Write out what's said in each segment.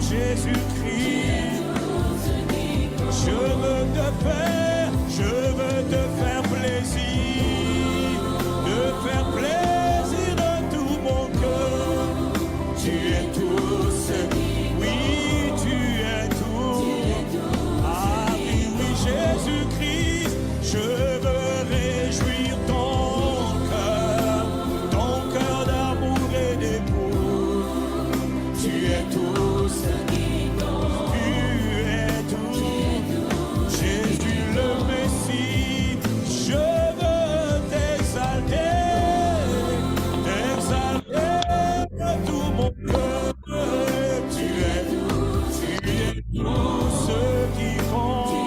Jésus-Christ, je veux te faire plaisir, de tout mon cœur. Tu es tout ce qui, oui, tu es tout. Ah oui, oui, Jésus-Christ, je veux réjouir ton cœur d'amour et d'époux. Tu es tout ce qui compte. Tu es tout. Jésus le Messie, je veux t'exalter de tout mon cœur. Tu es tout ce qui compte.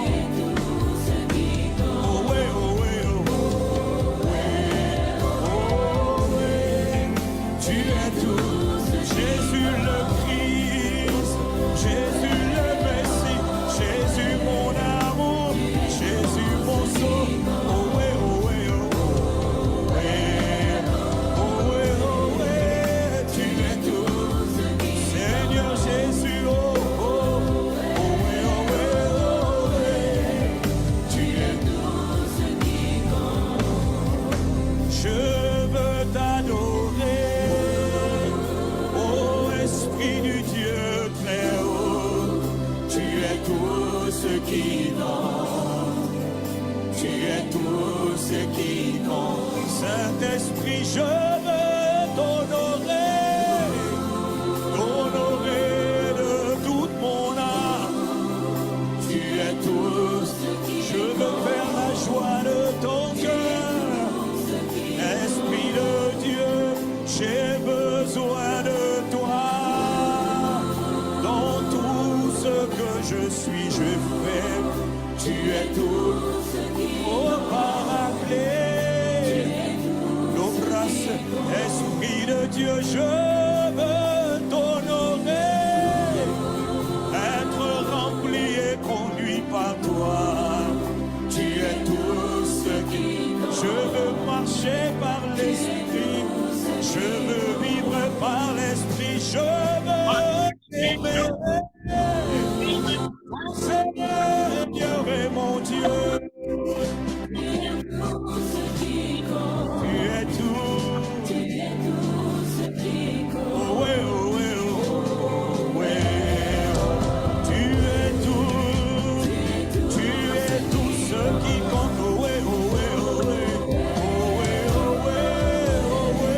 Oh oui, oh oui, oh oui, oh oui. Tu es tout, Jésus le Christ, Jésus le Messie, Jésus mon amour, Jésus mon saut. Oh oui, oh oui, oh oui, oh oui, oh oui. Tu es tout, Seigneur Jésus, oh oh, oh oui, oh oui, oh oui. Tu es tout ce qui compte. Je veux t'adorer, ô Esprit du Dieu très haut. Tu es tout ce qui compte. Tu es tout ce qui compte. Saint-Esprit, je veux t'honorer de toute mon âme. Tu es tout ce qui compte. Je veux faire la joie de ton cœur. Esprit de Dieu, j'ai besoin de toi. Dans tout ce que je suis, je fais. Tu es tout. Oh Paraclet, nos grâces, Esprit de Dieu, je veux t'honorer. Être rempli et conduit par toi. Tu es tout ce qui. Je veux marcher par l'Esprit. Je veux vivre par l'Esprit. Je veux aimer mon Seigneur et mon Dieu. Tu es tout. Oh ouais, oh ouais, oh ouais. Tu es tout. Tu es tout ce qui compte. Oh ouais, oh ouais, oh ouais. Oh ouais, oh ouais, oh ouais.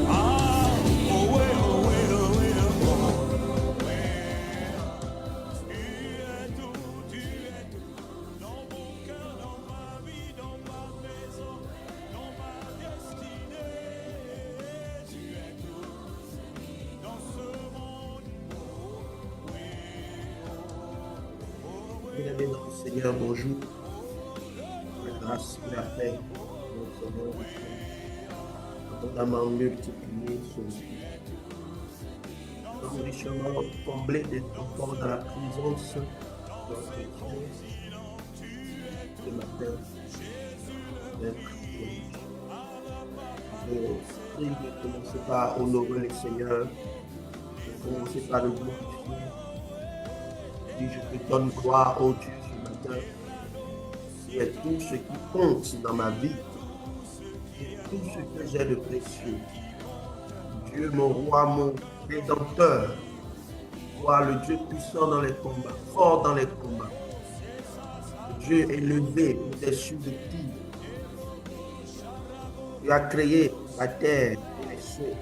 Ah, oh ouais, oh ouais, oh ouais, oh ouais. Tu es tout, dans mon cœur, dans ma vie, dans ma maison, dans ma destinée. Tu es tout, dans ce monde. Oui, oh oui. Bien-aimé dans le Seigneur, bonjour. La grâce et la paix de notre Seigneur abondamment multipliée sur nous. Nous sommes richement comblés d'être encore dans la présence de notre Dieu ce matin. D'être privilégié. Je prie de commencer par honorer le Seigneur, de commencer par le glorifier. Et je te donne gloire, ô Dieu, ce matin. Tu es tout ce qui compte dans ma vie, et tout ce que j'ai de précieux. Dieu, mon roi, mon rédempteur, toi, le Dieu puissant dans les combats, fort dans les combats, le Dieu élevé au-dessus de tout. Tu as créé la terre et les cieux.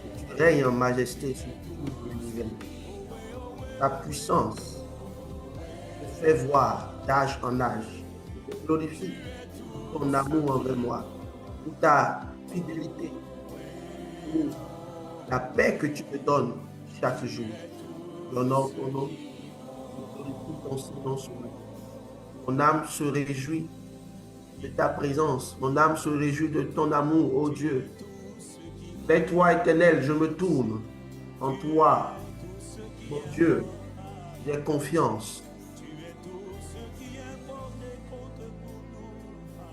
Et tu règnes en majesté sur tout l'univers. Ta puissance te fait voir d'âge en âge. Je te glorifie pour ton amour envers moi, pour ta fidélité, pour la paix que tu me donnes chaque jour. J'honore ton nom, je glorifie ton Saint-Nom sur moi. Mon âme se réjouit de ta présence, mon âme se réjouit de ton amour, ô Dieu. Vers toi, Éternel, je me tourne. En toi, mon Dieu, j'ai confiance.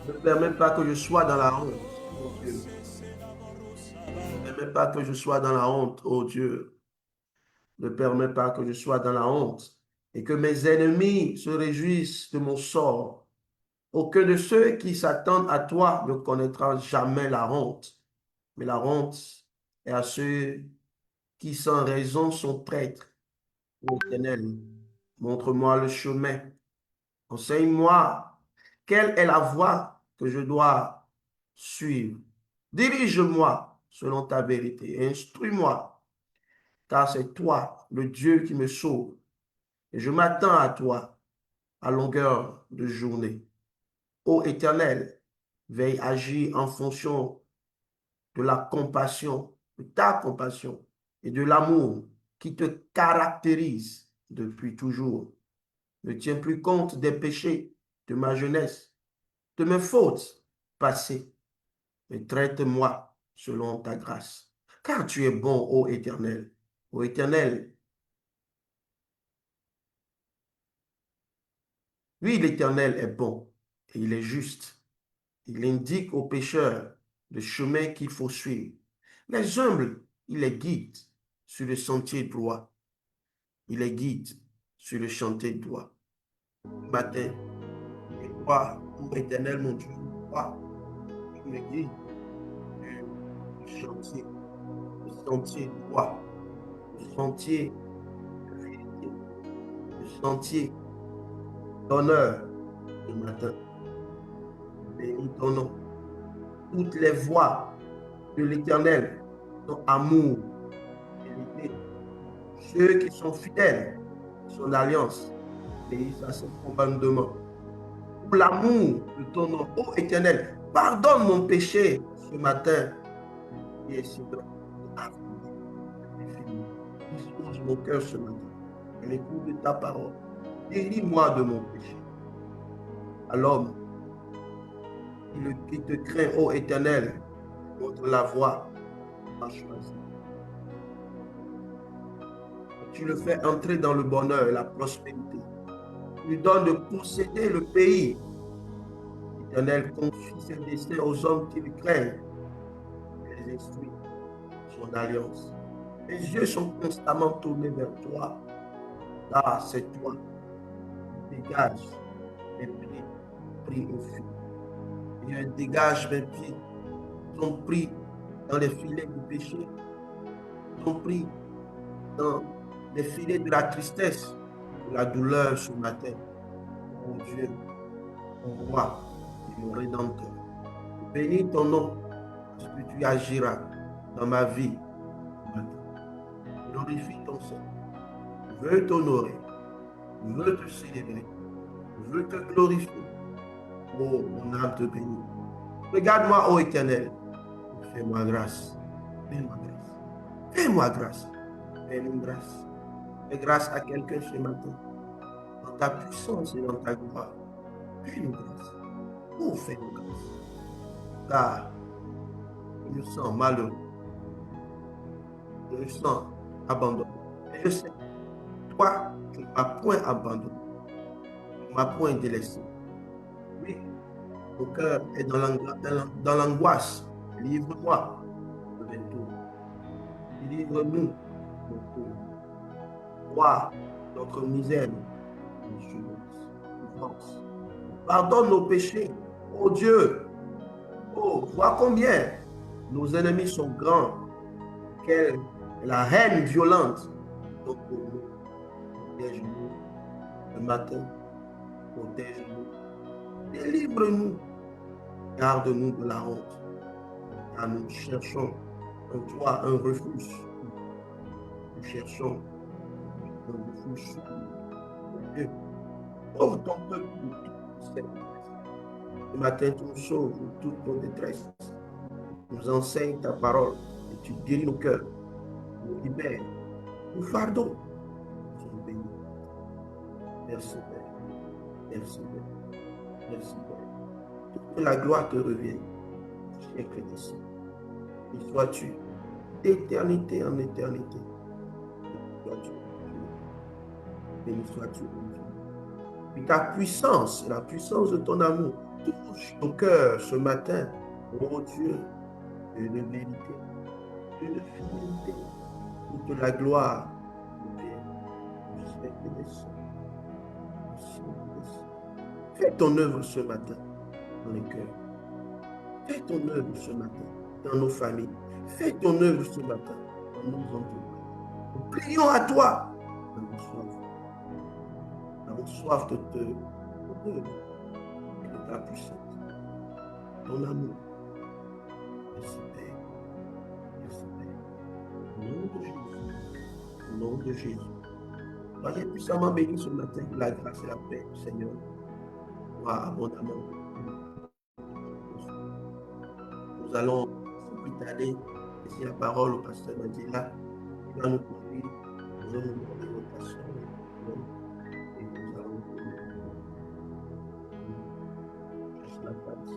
Ne permets pas que je sois dans la honte, oh Dieu. Ne permets pas que je sois dans la honte, oh Dieu. Ne permets pas que je sois dans la honte et que mes ennemis se réjouissent de mon sort. Aucun de ceux qui s'attendent à toi ne connaîtra jamais la honte, mais la honte est à ceux qui sans raison sont prêtres. Ô Éternel, montre-moi le chemin. Enseigne-moi quelle est la voie que je dois suivre. Dirige-moi selon ta vérité et instruis-moi, car c'est toi, le Dieu qui me sauve. Et je m'attends à toi à longueur de journée. Ô Éternel, veille agir en fonction de la compassion, de ta compassion et de l'amour qui te caractérise depuis toujours. Ne tiens plus compte des péchés de ma jeunesse, de mes fautes passées, mais traite-moi selon ta grâce. Car tu es bon, ô Éternel. Ô Éternel, oui, l'Éternel est bon et il est juste. Il indique aux pécheurs le chemin qu'il faut suivre. Les humbles, il les guide sur le sentier droit. Il les guide sur le chantier droit. Ce matin, je crois, ô Éternel, mon Dieu, je crois, tu me guides le sentier droit, le sentier de vérité, le sentier d'honneur ce matin. Bénis ton nom. Toutes les voies de l'Éternel sont amour, vérité. Ceux qui sont fidèles à son alliance obéissent à ses commandements. Pour l'amour de ton nom, ô Éternel, pardonne mon péché ce matin. Et Seigneur, dispose mon cœur ce matin à l'écoute de ta parole. Délie-moi de mon péché. À l'homme qui te craint, ô Éternel, montre la voie à choisir. Tu le fais entrer dans le bonheur et la prospérité. Tu lui donnes de posséder le pays. L'Éternel confie ses desseins aux hommes qui le craignent et les instruit son alliance. Mes yeux sont constamment tournés vers toi, car c'est toi qui dégages mes pieds pris au fil. Et je dégage mes pieds, sont pris dans les filets du péché, sont pris dans les filets de la tristesse, de la douleur ce matin. Mon Dieu, mon roi et mon rédempteur. Bénis ton nom, parce que tu agiras dans ma vie. Glorifie ton Seigneur. Je veux t'honorer. Je veux te célébrer. Je veux te glorifier. Oh, mon âme te bénit. Regarde-moi, ô Éternel. Fais-moi grâce. Fais-moi grâce. Fais-moi grâce. Fais-moi grâce. Fais grâce à quelqu'un ce matin. Dans ta puissance et dans ta gloire. Fais-nous grâce. Oh, fais-nous grâce. Car je me sens malheureux. Je me sens abandonné. Et je sais, toi, tu ne m'as point abandonné. Tu ne m'as point délaissé. Oui, mon cœur est dans l'angoisse. Livre-moi de mes tours. Livre-nous de tours. Vois notre misère, notre souffrance. Pardonne nos péchés. Oh Dieu, oh, vois combien nos ennemis sont grands. Quelle est la haine violente. Donc, pour nous, protège-nous le matin. Protège-nous. Délivre-nous. Garde-nous de la honte. Car nous cherchons en toi un refuge. Nous cherchons un refuge. Dieu, sauve ton peuple de toute cette détresse. Ce matin, tu nous sauves de toute nos détresses. Tu nous enseignes ta parole et tu guéris nos cœurs. Tu nous libères. Nous fardeaux. Nous sommes bénis. Merci, Père. Merci, Père. Merci, Père. Que la gloire te revienne. Siècle des siècles. Et sois-tu d'éternité en éternité. Béni sois-tu, mon Dieu. Puis ta puissance, la puissance de ton amour, touche nos cœurs ce matin, ô Dieu, de vérité, de fidélité, toute la gloire Fais ton œuvre ce matin dans les cœurs. Fais ton œuvre ce matin dans nos familles. Fais ton œuvre ce matin dans nos entreprises. Nous prions à toi. Nous avons soif. Nous avons soif de ton œuvre et de ta puissance. Ton amour. Merci Père. Merci Père. Au nom de Jésus. Au nom de Jésus. Soyez puissamment bénis ce matin. La grâce et la paix du Seigneur soient abondamment. Nous allons sans plus tarder laisser la parole au pasteur Mandela. Il va nous conduire dans un moment de rotation. Et nous allons juste la place.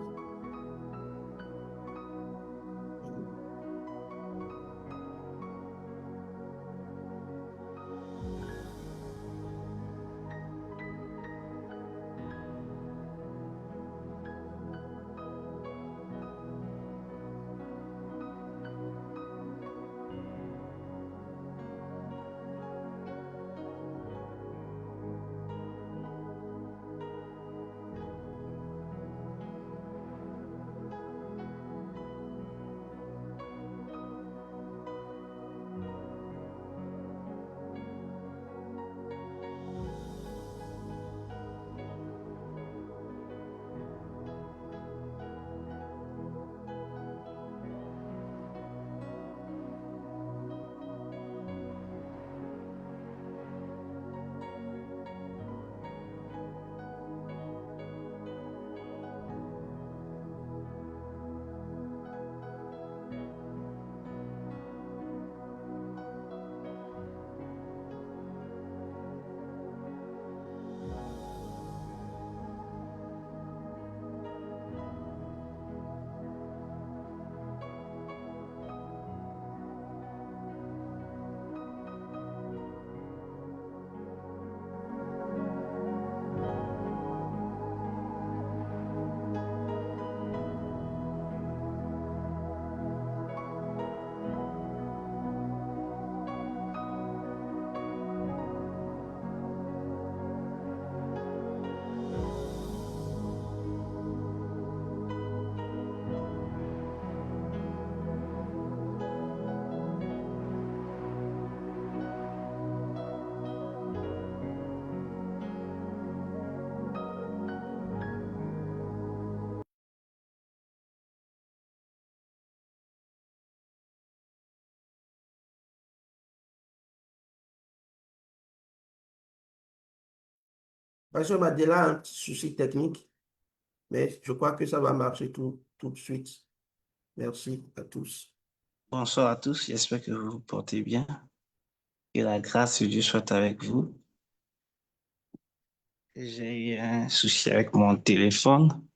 Pasteur Mandela a un petit souci technique, mais je crois que ça va marcher tout de suite. Merci à tous. Bonsoir à tous, j'espère que vous vous portez bien. Que la grâce de Dieu soit avec vous. J'ai eu un souci avec mon téléphone,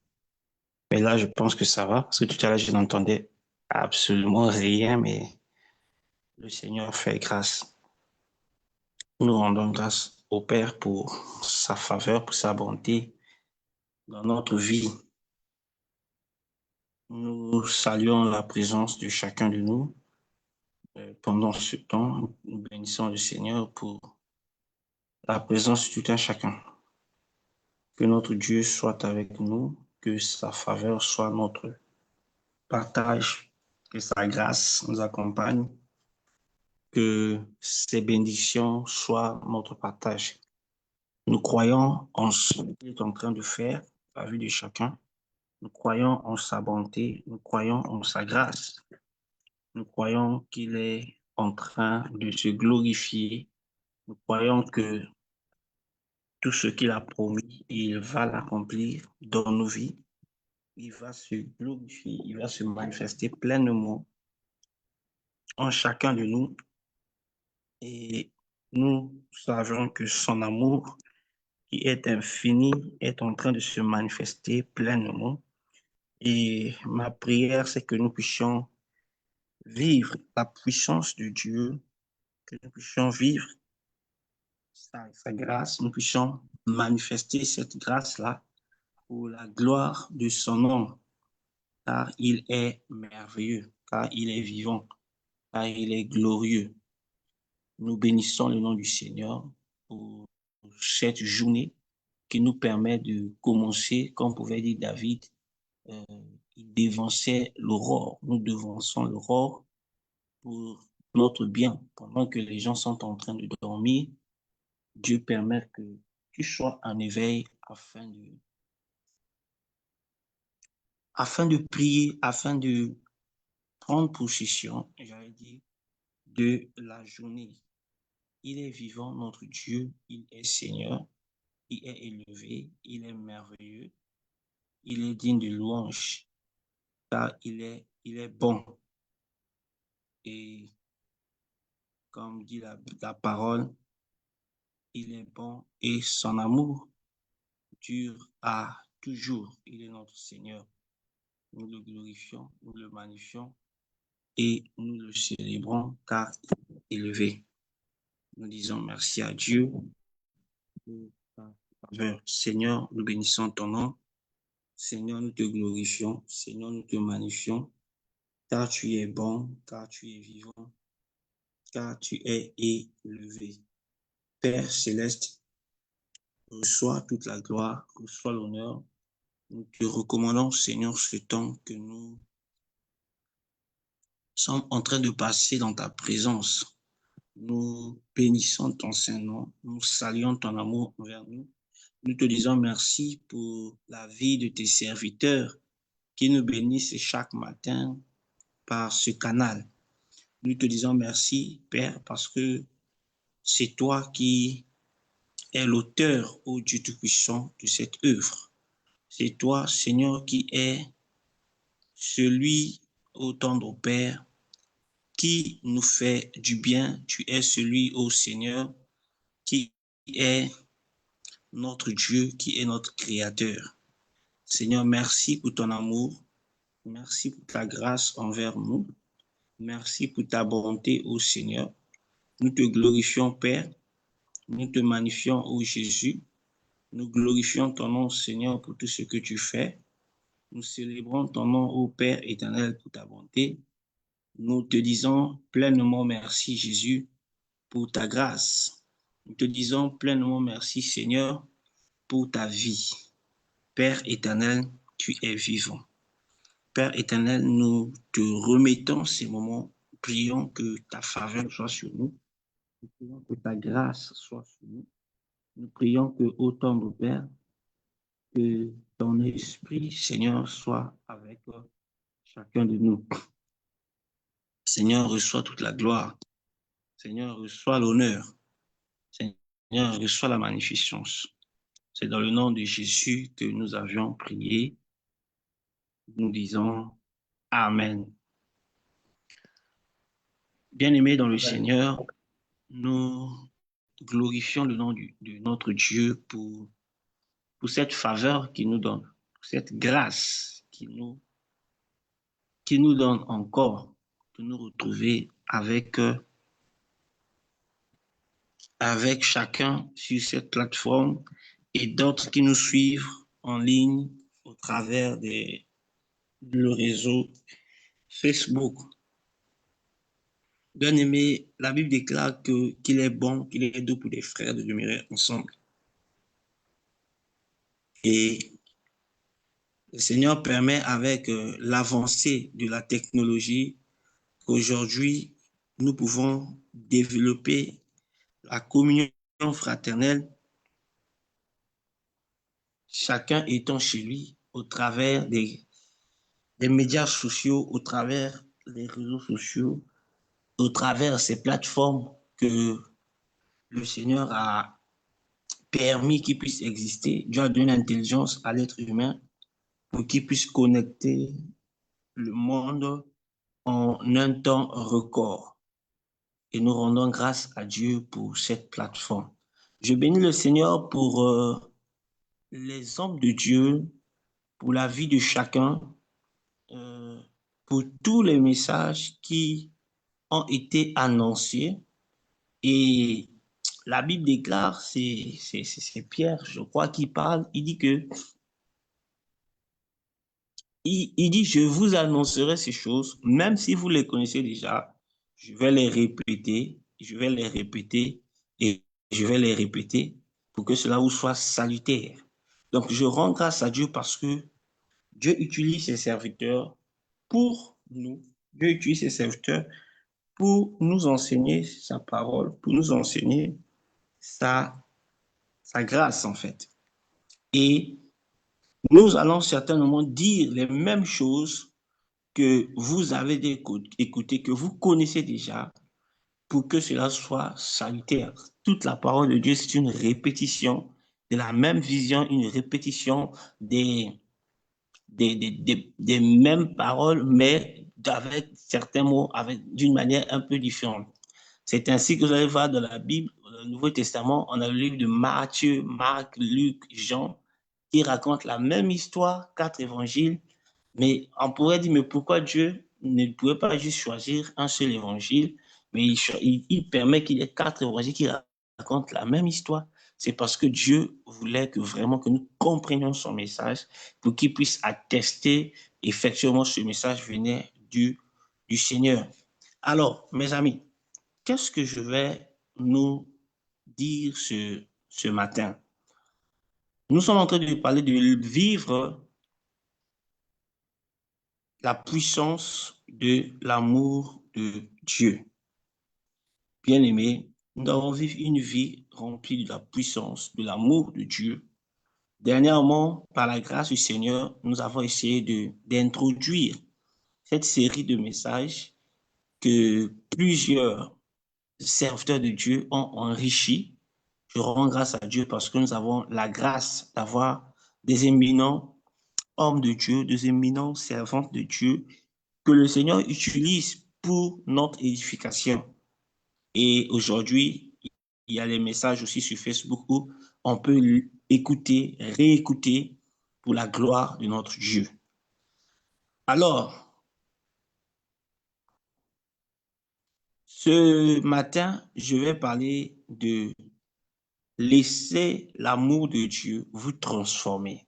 mais là, je pense que ça va, parce que tout à l'heure, je n'entendais absolument rien, mais le Seigneur fait grâce. Nous rendons grâce au Père pour sa faveur, pour sa bonté dans notre vie. Nous saluons la présence de chacun de nous. Pendant ce temps, nous bénissons le Seigneur pour la présence de tout un chacun. Que notre Dieu soit avec nous, que sa faveur soit notre partage, que sa grâce nous accompagne, que ses bénédictions soient notre partage. Nous croyons en ce qu'il est en train de faire, à vue de chacun. Nous croyons en sa bonté, nous croyons en sa grâce. Nous croyons qu'il est en train de se glorifier. Nous croyons que tout ce qu'il a promis, il va l'accomplir dans nos vies. Il va se glorifier, il va se manifester pleinement en chacun de nous. Et nous savons que son amour, qui est infini, est en train de se manifester pleinement. Et ma prière, c'est que nous puissions vivre la puissance de Dieu, que nous puissions vivre sa grâce, nous puissions manifester cette grâce-là pour la gloire de son nom, car il est merveilleux, car il est vivant, car il est glorieux. Nous bénissons le nom du Seigneur pour cette journée qui nous permet de commencer, comme pouvait dire David, il dévançait l'aurore. Nous devançons l'aurore pour notre bien. Pendant que les gens sont en train de dormir, Dieu permet que tu sois en éveil afin de prier, afin de prendre possession, j'allais dire, de la journée. Il est vivant, notre Dieu, il est Seigneur, il est élevé, il est merveilleux, il est digne de louange, car il est bon. Et comme dit la parole, il est bon et son amour dure à toujours. Il est notre Seigneur. Nous le glorifions, nous le magnifions et nous le célébrons car il est élevé. Nous disons merci à Dieu pour ta faveur. Seigneur, nous bénissons ton nom. Seigneur, nous te glorifions. Seigneur, nous te magnifions car tu es bon, car tu es vivant, car tu es élevé. Père céleste, reçois toute la gloire, reçois l'honneur. Nous te recommandons, Seigneur, ce temps que nous sommes en train de passer dans ta présence. Nous bénissons ton Saint-Nom, nous saluons ton amour envers nous. Nous te disons merci pour la vie de tes serviteurs qui nous bénissent chaque matin par ce canal. Nous te disons merci, Père, parce que c'est toi qui es l'auteur, ô Dieu Tout-Puissant, de cette œuvre. C'est toi, Seigneur, qui es celui, ô tendre Père, qui nous fait du bien. Tu es celui, ô Seigneur, qui est notre Dieu, qui est notre Créateur. Seigneur, merci pour ton amour. Merci pour ta grâce envers nous. Merci pour ta bonté, ô Seigneur. Nous te glorifions, Père. Nous te magnifions, ô Jésus. Nous glorifions ton nom, Seigneur, pour tout ce que tu fais. Nous célébrons ton nom, ô Père éternel, pour ta bonté. Nous te disons pleinement merci, Jésus, pour ta grâce. Nous te disons pleinement merci, Seigneur, pour ta vie. Père éternel, tu es vivant. Père éternel, nous te remettons ces moments. Prions que ta faveur soit sur nous. Nous prions que ta grâce soit sur nous. Nous prions que, ô tendre Père, que ton esprit, Seigneur, soit avec chacun de nous. Seigneur, reçois toute la gloire. Seigneur, reçois l'honneur. Seigneur, reçois la magnificence. C'est dans le nom de Jésus que nous avions prié. Nous disons Amen. Bien-aimés dans le Seigneur, nous glorifions le nom de notre Dieu pour cette faveur qu'il nous donne, pour cette grâce qu'il nous donne encore de nous retrouver avec chacun sur cette plateforme et d'autres qui nous suivent en ligne au travers le réseau Facebook. Bien-aimé, la Bible déclare qu'il est bon, qu'il est doux pour les frères de demeurer ensemble. Et le Seigneur permet avec l'avancée de la technologie qu'aujourd'hui, nous pouvons développer la communion fraternelle, chacun étant chez lui au travers des médias sociaux, au travers des réseaux sociaux, au travers de ces plateformes que le Seigneur a permis qu'ils puissent exister. Dieu a donné l'intelligence à l'être humain pour qu'il puisse connecter le monde en un temps record. Et nous rendons grâce à Dieu pour cette plateforme. Je bénis le Seigneur pour les hommes de Dieu, pour la vie de chacun, pour tous les messages qui ont été annoncés. Et la Bible déclare, c'est Pierre, je crois, qui parle, il dit que il dit, je vous annoncerai ces choses, même si vous les connaissez déjà, je vais les répéter et je vais les répéter pour que cela vous soit salutaire. Donc, je rends grâce à Dieu parce que Dieu utilise ses serviteurs pour nous. Dieu utilise ses serviteurs pour nous enseigner sa parole, pour nous enseigner sa grâce, en fait. Et nous allons certainement dire les mêmes choses que vous avez écoutées, que vous connaissez déjà, pour que cela soit salutaire. Toute la parole de Dieu, c'est une répétition de la même vision, une répétition des mêmes paroles, mais avec certains mots, d'une manière un peu différente. C'est ainsi que vous allez voir dans la Bible, dans le Nouveau Testament, on a le livre de Matthieu, Marc, Luc, Jean, qui racontent la même histoire, 4 évangiles, mais on pourrait dire, mais pourquoi Dieu ne pouvait pas juste choisir un seul évangile, mais il permet qu'il y ait 4 évangiles qui racontent la même histoire. C'est parce que Dieu voulait que vraiment que nous comprenions son message pour qu'il puisse attester effectivement ce message venait du Seigneur. Alors, mes amis, qu'est-ce que je vais nous dire ce matin? Nous sommes en train de parler de vivre la puissance de l'amour de Dieu. Bien-aimés, nous devons vivre une vie remplie de la puissance de l'amour de Dieu. Dernièrement, par la grâce du Seigneur, nous avons essayé d'introduire cette série de messages que plusieurs serviteurs de Dieu ont enrichi. Je rends grâce à Dieu parce que nous avons la grâce d'avoir des éminents hommes de Dieu, des éminents servantes de Dieu que le Seigneur utilise pour notre édification. Et aujourd'hui, il y a les messages aussi sur Facebook où on peut écouter, réécouter pour la gloire de notre Dieu. Alors, ce matin, je vais parler de laisser l'amour de Dieu vous transformer.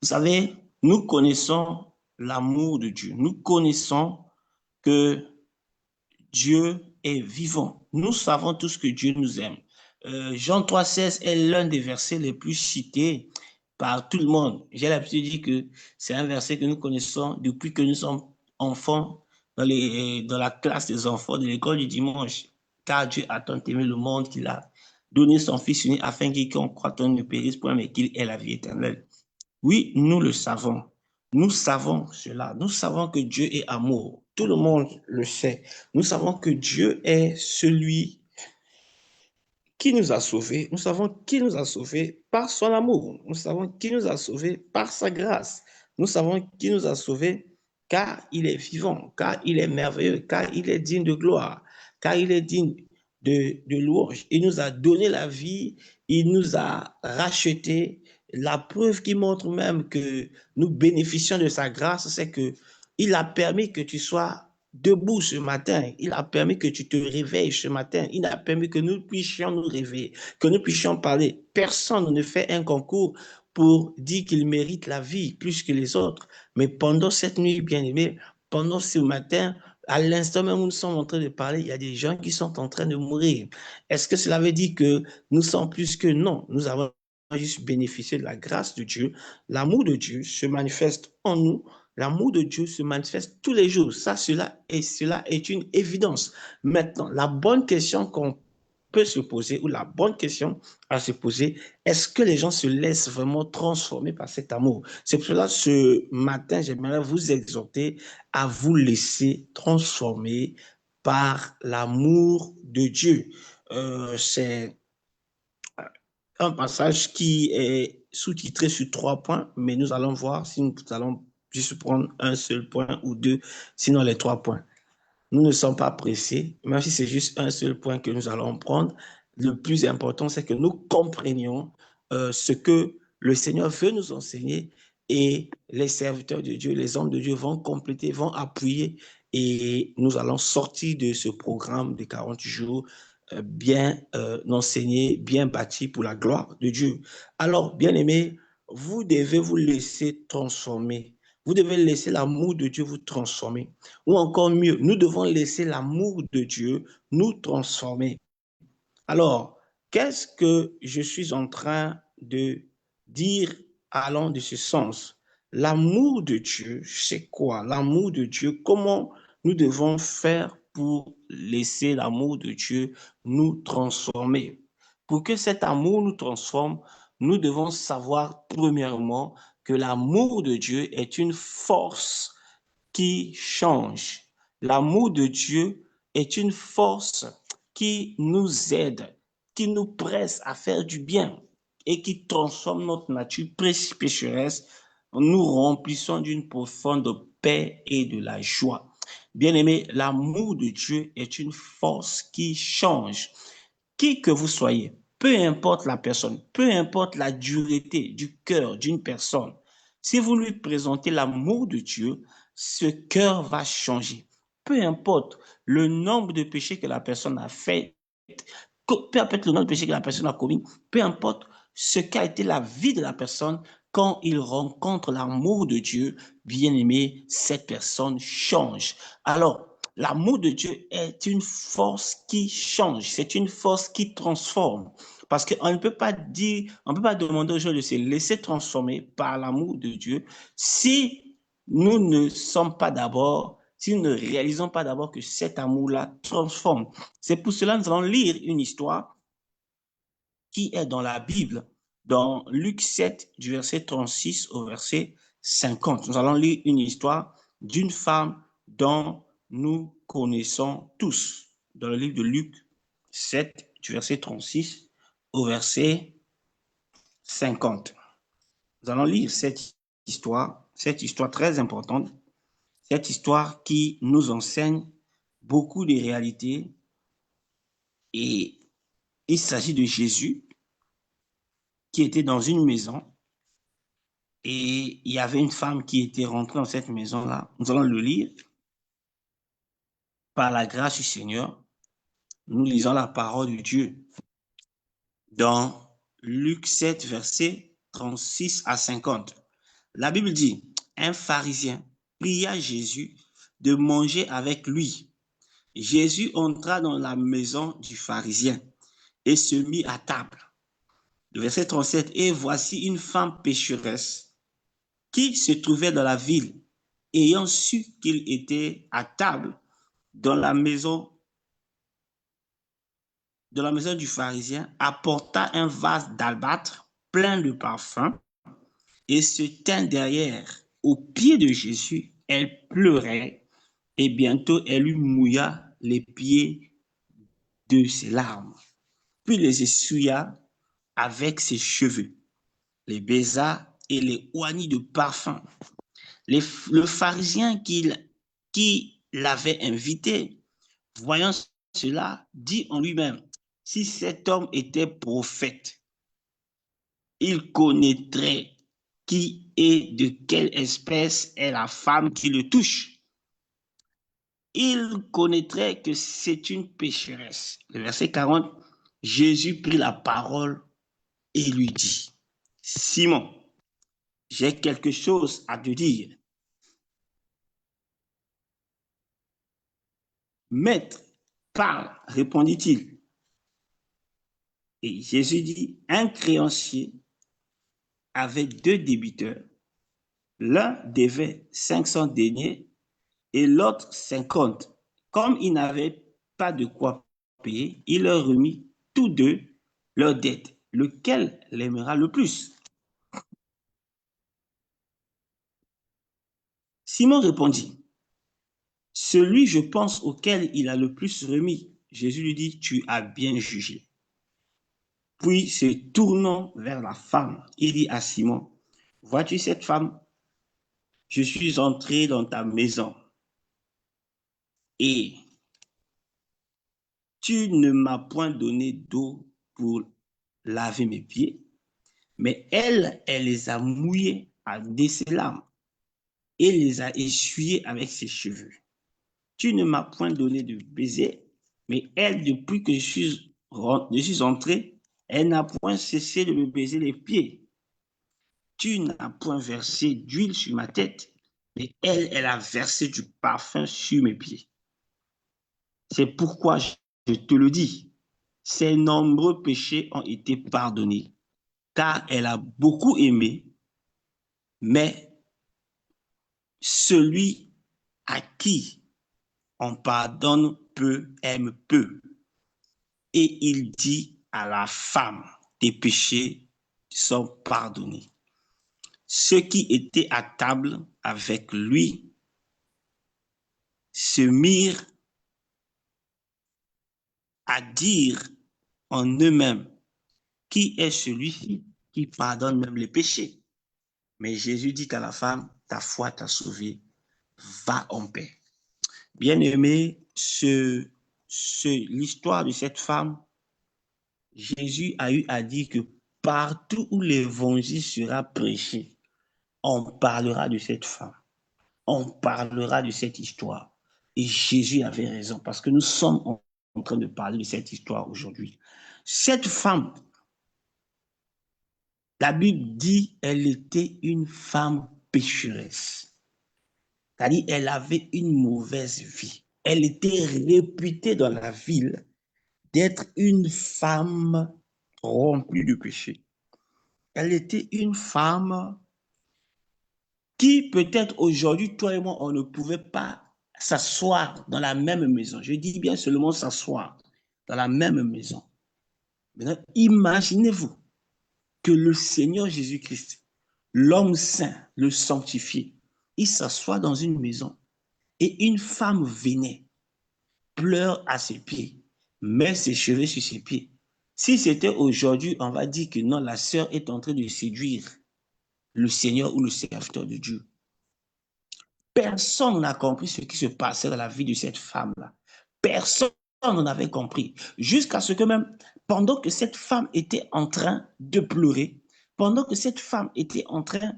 Vous savez, nous connaissons l'amour de Dieu. Nous connaissons que Dieu est vivant. Nous savons tous que Dieu nous aime. Jean 3,16 est l'un des versets les plus cités par tout le monde. J'ai l'habitude de dire que c'est un verset que nous connaissons depuis que nous sommes enfants dans la classe des enfants de l'école du dimanche. Car Dieu a tant aimé le monde qu'il a donné son Fils unique afin qu'il croit ne périsse point, mais qu'il ait la vie éternelle. Oui, nous le savons. Nous savons cela. Nous savons que Dieu est amour. Tout le monde le sait. Nous savons que Dieu est celui qui nous a sauvés. Nous savons qu'il nous a sauvés par son amour. Nous savons qu'il nous a sauvés par sa grâce. Nous savons qu'il nous a sauvés car il est vivant, car il est merveilleux, car il est digne de gloire, car il est digne de louange. Il nous a donné la vie, il nous a rachetés. La preuve qui montre même que nous bénéficions de sa grâce, c'est qu'il a permis que tu sois debout ce matin. Il a permis que tu te réveilles ce matin. Il a permis que nous puissions nous réveiller, que nous puissions parler. Personne ne fait un concours pour dire qu'il mérite la vie plus que les autres. Mais pendant cette nuit, bien-aimée, pendant ce matin, à l'instant même où nous sommes en train de parler, il y a des gens qui sont en train de mourir. Est-ce que cela veut dire que nous sommes plus que non? Nous avons juste bénéficié de la grâce de Dieu. L'amour de Dieu se manifeste en nous. L'amour de Dieu se manifeste tous les jours. Cela est une évidence. Maintenant, la bonne question qu'on peut se poser, ou la bonne question à se poser, est-ce que les gens se laissent vraiment transformer par cet amour? C'est pour cela, ce matin, j'aimerais vous exhorter à vous laisser transformer par l'amour de Dieu. C'est un passage qui est sous-titré sur 3 points, mais nous allons voir si nous allons juste prendre un seul point ou 2, sinon les 3 points. Nous ne sommes pas pressés, même si c'est juste un seul point que nous allons prendre. Le plus important, c'est que nous comprenions ce que le Seigneur veut nous enseigner et les serviteurs de Dieu, les hommes de Dieu vont compléter, vont appuyer et nous allons sortir de ce programme de 40 jours bien enseigné, bien bâti pour la gloire de Dieu. Alors, bien-aimés, vous devez vous laisser transformer. Vous devez laisser l'amour de Dieu vous transformer. Ou encore mieux, nous devons laisser l'amour de Dieu nous transformer. Alors, Qu'est-ce que je suis en train de dire allant de ce sens? L'amour de Dieu, c'est quoi? L'amour de Dieu, comment nous devons faire pour laisser l'amour de Dieu nous transformer? Pour que cet amour nous transforme, nous devons savoir premièrement que l'amour de Dieu est une force qui change. L'amour de Dieu est une force qui nous aide, qui nous presse à faire du bien et qui transforme notre nature pécheresse en nous remplissant d'une profonde paix et de la joie. Bien-aimé, l'amour de Dieu est une force qui change. Qui que vous soyez, peu importe la personne, peu importe la dureté du cœur d'une personne, si vous lui présentez l'amour de Dieu, ce cœur va changer. Peu importe le nombre de péchés que la personne a fait, peu importe le nombre de péchés que la personne a commis, peu importe ce qu'a été la vie de la personne, quand il rencontre l'amour de Dieu, bien aimé, cette personne change. Alors, l'amour de Dieu est une force qui change, c'est une force qui transforme. Parce qu'on ne peut pas dire, on ne peut pas demander aux gens de se laisser transformer par l'amour de Dieu si nous ne sommes pas d'abord, si nous ne réalisons pas d'abord que cet amour-là transforme. C'est pour cela que nous allons lire une histoire qui est dans la Bible, dans Luc 7, du verset 36 au verset 50. Nous allons lire une histoire d'une femme dont nous connaissons tous, dans le livre de Luc 7, du verset 36 au verset 50. Nous allons lire cette histoire très importante, cette histoire qui nous enseigne beaucoup de réalités. Et il s'agit de Jésus qui était dans une maison et il y avait une femme qui était rentrée dans cette maison-là. Nous allons le lire. Par la grâce du Seigneur, nous lisons la parole de Dieu dans Luc 7, versets 36 à 50. La Bible dit, un pharisien pria Jésus de manger avec lui. Jésus entra dans la maison du pharisien et se mit à table. Le verset 37, et voici une femme pécheresse qui se trouvait dans la ville, ayant su qu'il était à table dans la maison du pharisien, apporta un vase d'albâtre plein de parfum et se tint derrière aux pieds de Jésus. Elle pleurait et bientôt elle lui mouilla les pieds de ses larmes, puis les essuya avec ses cheveux, les baisa et les oignit de parfum. Le pharisien qui l'avait invité, voyant cela, dit en lui-même, si cet homme était prophète, il connaîtrait qui et de quelle espèce est la femme qui le touche. Il connaîtrait que c'est une pécheresse. Le verset 40, Jésus prit la parole et lui dit, Simon, j'ai quelque chose à te dire. Maître, parle, répondit-il. Et Jésus dit, un créancier avait 2 débiteurs. L'un devait 500 deniers et l'autre 50. Comme ils n'avaient pas de quoi payer, il leur remit tous deux leurs dettes. Lequel l'aimera le plus? Simon répondit, celui, je pense, auquel il a le plus remis. Jésus lui dit, tu as bien jugé. Puis, se tournant vers la femme, il dit à Simon, vois-tu cette femme? Je suis entré dans ta maison et tu ne m'as point donné d'eau pour laver mes pieds, mais elle les a mouillés de ses larmes et les a essuyés avec ses cheveux. Tu ne m'as point donné de baiser, mais elle, depuis que je suis entré, elle n'a point cessé de me baiser les pieds. Tu n'as point versé d'huile sur ma tête, mais elle a versé du parfum sur mes pieds. C'est pourquoi je te le dis, ses nombreux péchés ont été pardonnés, car elle a beaucoup aimé, mais celui à qui on pardonne peu aime peu. Et il dit à la femme, tes péchés sont pardonnés. Ceux qui étaient à table avec lui se mirent à dire en eux-mêmes, qui est celui-ci qui pardonne même les péchés? Mais Jésus dit à la femme, ta foi t'a sauvée, va en paix. Bien-aimé, l'histoire de cette femme, Jésus a eu à dire que partout où l'évangile sera prêché, on parlera de cette femme, on parlera de cette histoire. Et Jésus avait raison parce que nous sommes en train de parler de cette histoire aujourd'hui. Cette femme, la Bible dit, elle était une femme pécheresse. C'est-à-dire, elle avait une mauvaise vie. Elle était réputée dans la ville d'être une femme remplie de péché. Elle était une femme qui, peut-être aujourd'hui, toi et moi, on ne pouvait pas s'asseoir dans la même maison. Je dis bien seulement s'asseoir dans la même maison. Maintenant, imaginez-vous que le Seigneur Jésus-Christ, l'homme saint, le sanctifié, il s'assoit dans une maison et une femme venait, pleure à ses pieds, met ses cheveux sur ses pieds. Si c'était aujourd'hui, on va dire que non, la sœur est en train de séduire le Seigneur ou le serviteur de Dieu. Personne n'a compris ce qui se passait dans la vie de cette femme-là. Personne n'en avait compris. Jusqu'à ce que même, pendant que cette femme était en train de pleurer, pendant que cette femme était en train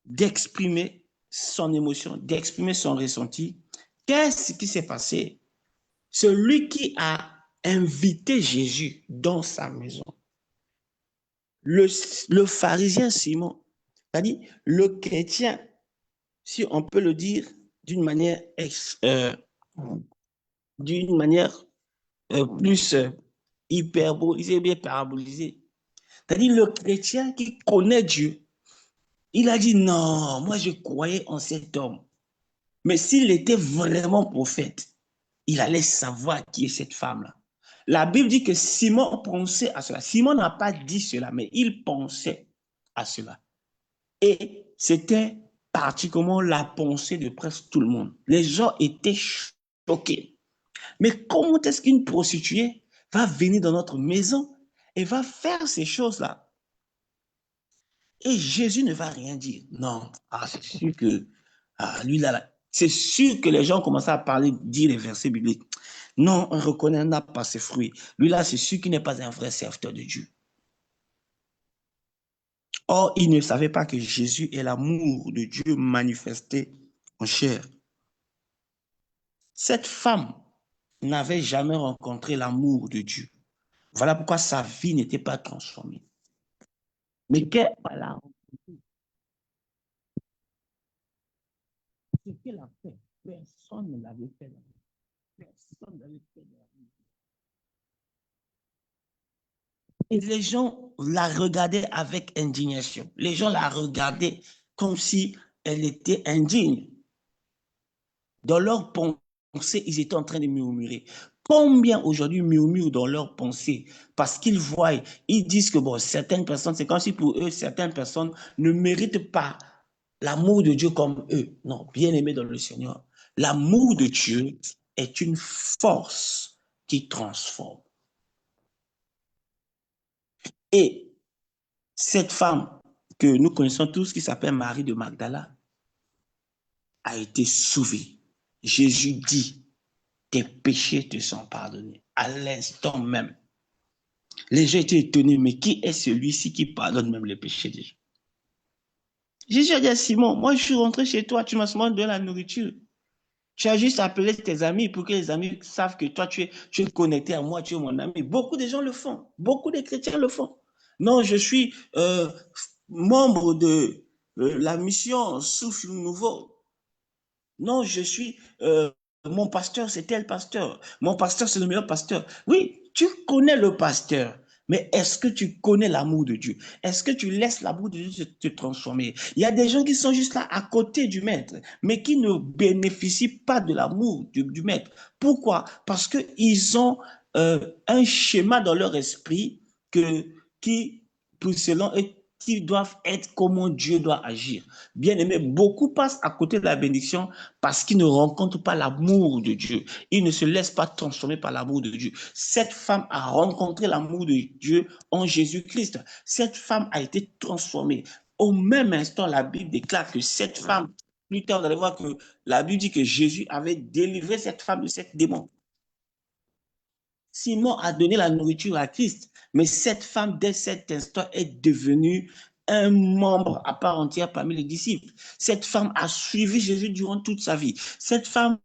d'exprimer son émotion, d'exprimer son ressenti, qu'est-ce qui s'est passé? Celui qui a invité Jésus dans sa maison, le pharisien Simon, c'est-à-dire le chrétien, si on peut le dire d'une manière, plus hyperbolisée, bien parabolisée, c'est-à-dire le chrétien qui connaît Dieu, il a dit non, moi je croyais en cet homme, mais s'il était vraiment prophète, il allait savoir qui est cette femme-là. La Bible dit que Simon pensait à cela. Simon n'a pas dit cela, mais il pensait à cela. Et c'était particulièrement la pensée de presque tout le monde. Les gens étaient choqués. Mais comment est-ce qu'une prostituée va venir dans notre maison et va faire ces choses-là? Et Jésus ne va rien dire. Non, c'est sûr que lui là, c'est sûr que les gens commencent à parler, dire les versets bibliques. Non, on reconnaît, n'a pas ses fruits. Lui là, c'est sûr qu'il n'est pas un vrai serviteur de Dieu. Or, il ne savait pas que Jésus est l'amour de Dieu manifesté en chair. Cette femme n'avait jamais rencontré l'amour de Dieu. Voilà pourquoi sa vie n'était pas transformée. Mais qu'elle a rencontré, ce qu'elle a fait, personne ne l'avait fait. Personne ne l'avait fait. Et les gens la regardaient avec indignation. Les gens la regardaient comme si elle était indigne. Dans leur pensée, ils étaient en train de murmurer. Combien aujourd'hui murmurent dans leurs pensées parce qu'ils voient, ils disent que bon, certaines personnes, c'est comme si pour eux, certaines personnes ne méritent pas l'amour de Dieu comme eux. Non, bien aimés dans le Seigneur, l'amour de Dieu est une force qui transforme. Et cette femme que nous connaissons tous, qui s'appelle Marie de Magdala, a été sauvée. Jésus dit, tes péchés te sont pardonnés. À l'instant même. Les gens étaient étonnés, mais qui est celui-ci qui pardonne même les péchés des gens? Jésus a dit à Simon, moi je suis rentré chez toi, tu m'as seulement donné la nourriture. Tu as juste appelé tes amis pour que les amis savent que toi tu es connecté à moi, tu es mon ami. Beaucoup de gens le font, beaucoup de chrétiens le font. Non, je suis membre de la mission Souffle Nouveau. Non, je suis mon pasteur, c'est tel pasteur. Mon pasteur, c'est le meilleur pasteur. Oui, tu connais le pasteur. Mais est-ce que tu connais l'amour de Dieu? Est-ce que tu laisses l'amour de Dieu te transformer? Il y a des gens qui sont juste là à côté du maître, mais qui ne bénéficient pas de l'amour du maître. Pourquoi? Parce qu'ils ont un schéma dans leur esprit qui, pour selon eux, qui doivent être comment Dieu doit agir. Bien aimé, beaucoup passent à côté de la bénédiction parce qu'ils ne rencontrent pas l'amour de Dieu. Ils ne se laissent pas transformer par l'amour de Dieu. Cette femme a rencontré l'amour de Dieu en Jésus-Christ. Cette femme a été transformée. Au même instant, la Bible déclare que cette femme, plus tard, vous allez voir que la Bible dit que Jésus avait délivré cette femme de cette démon. Simon a donné la nourriture à Christ, mais cette femme, dès cet instant, est devenue un membre à part entière parmi les disciples. Cette femme a suivi Jésus durant toute sa vie. Cette femme,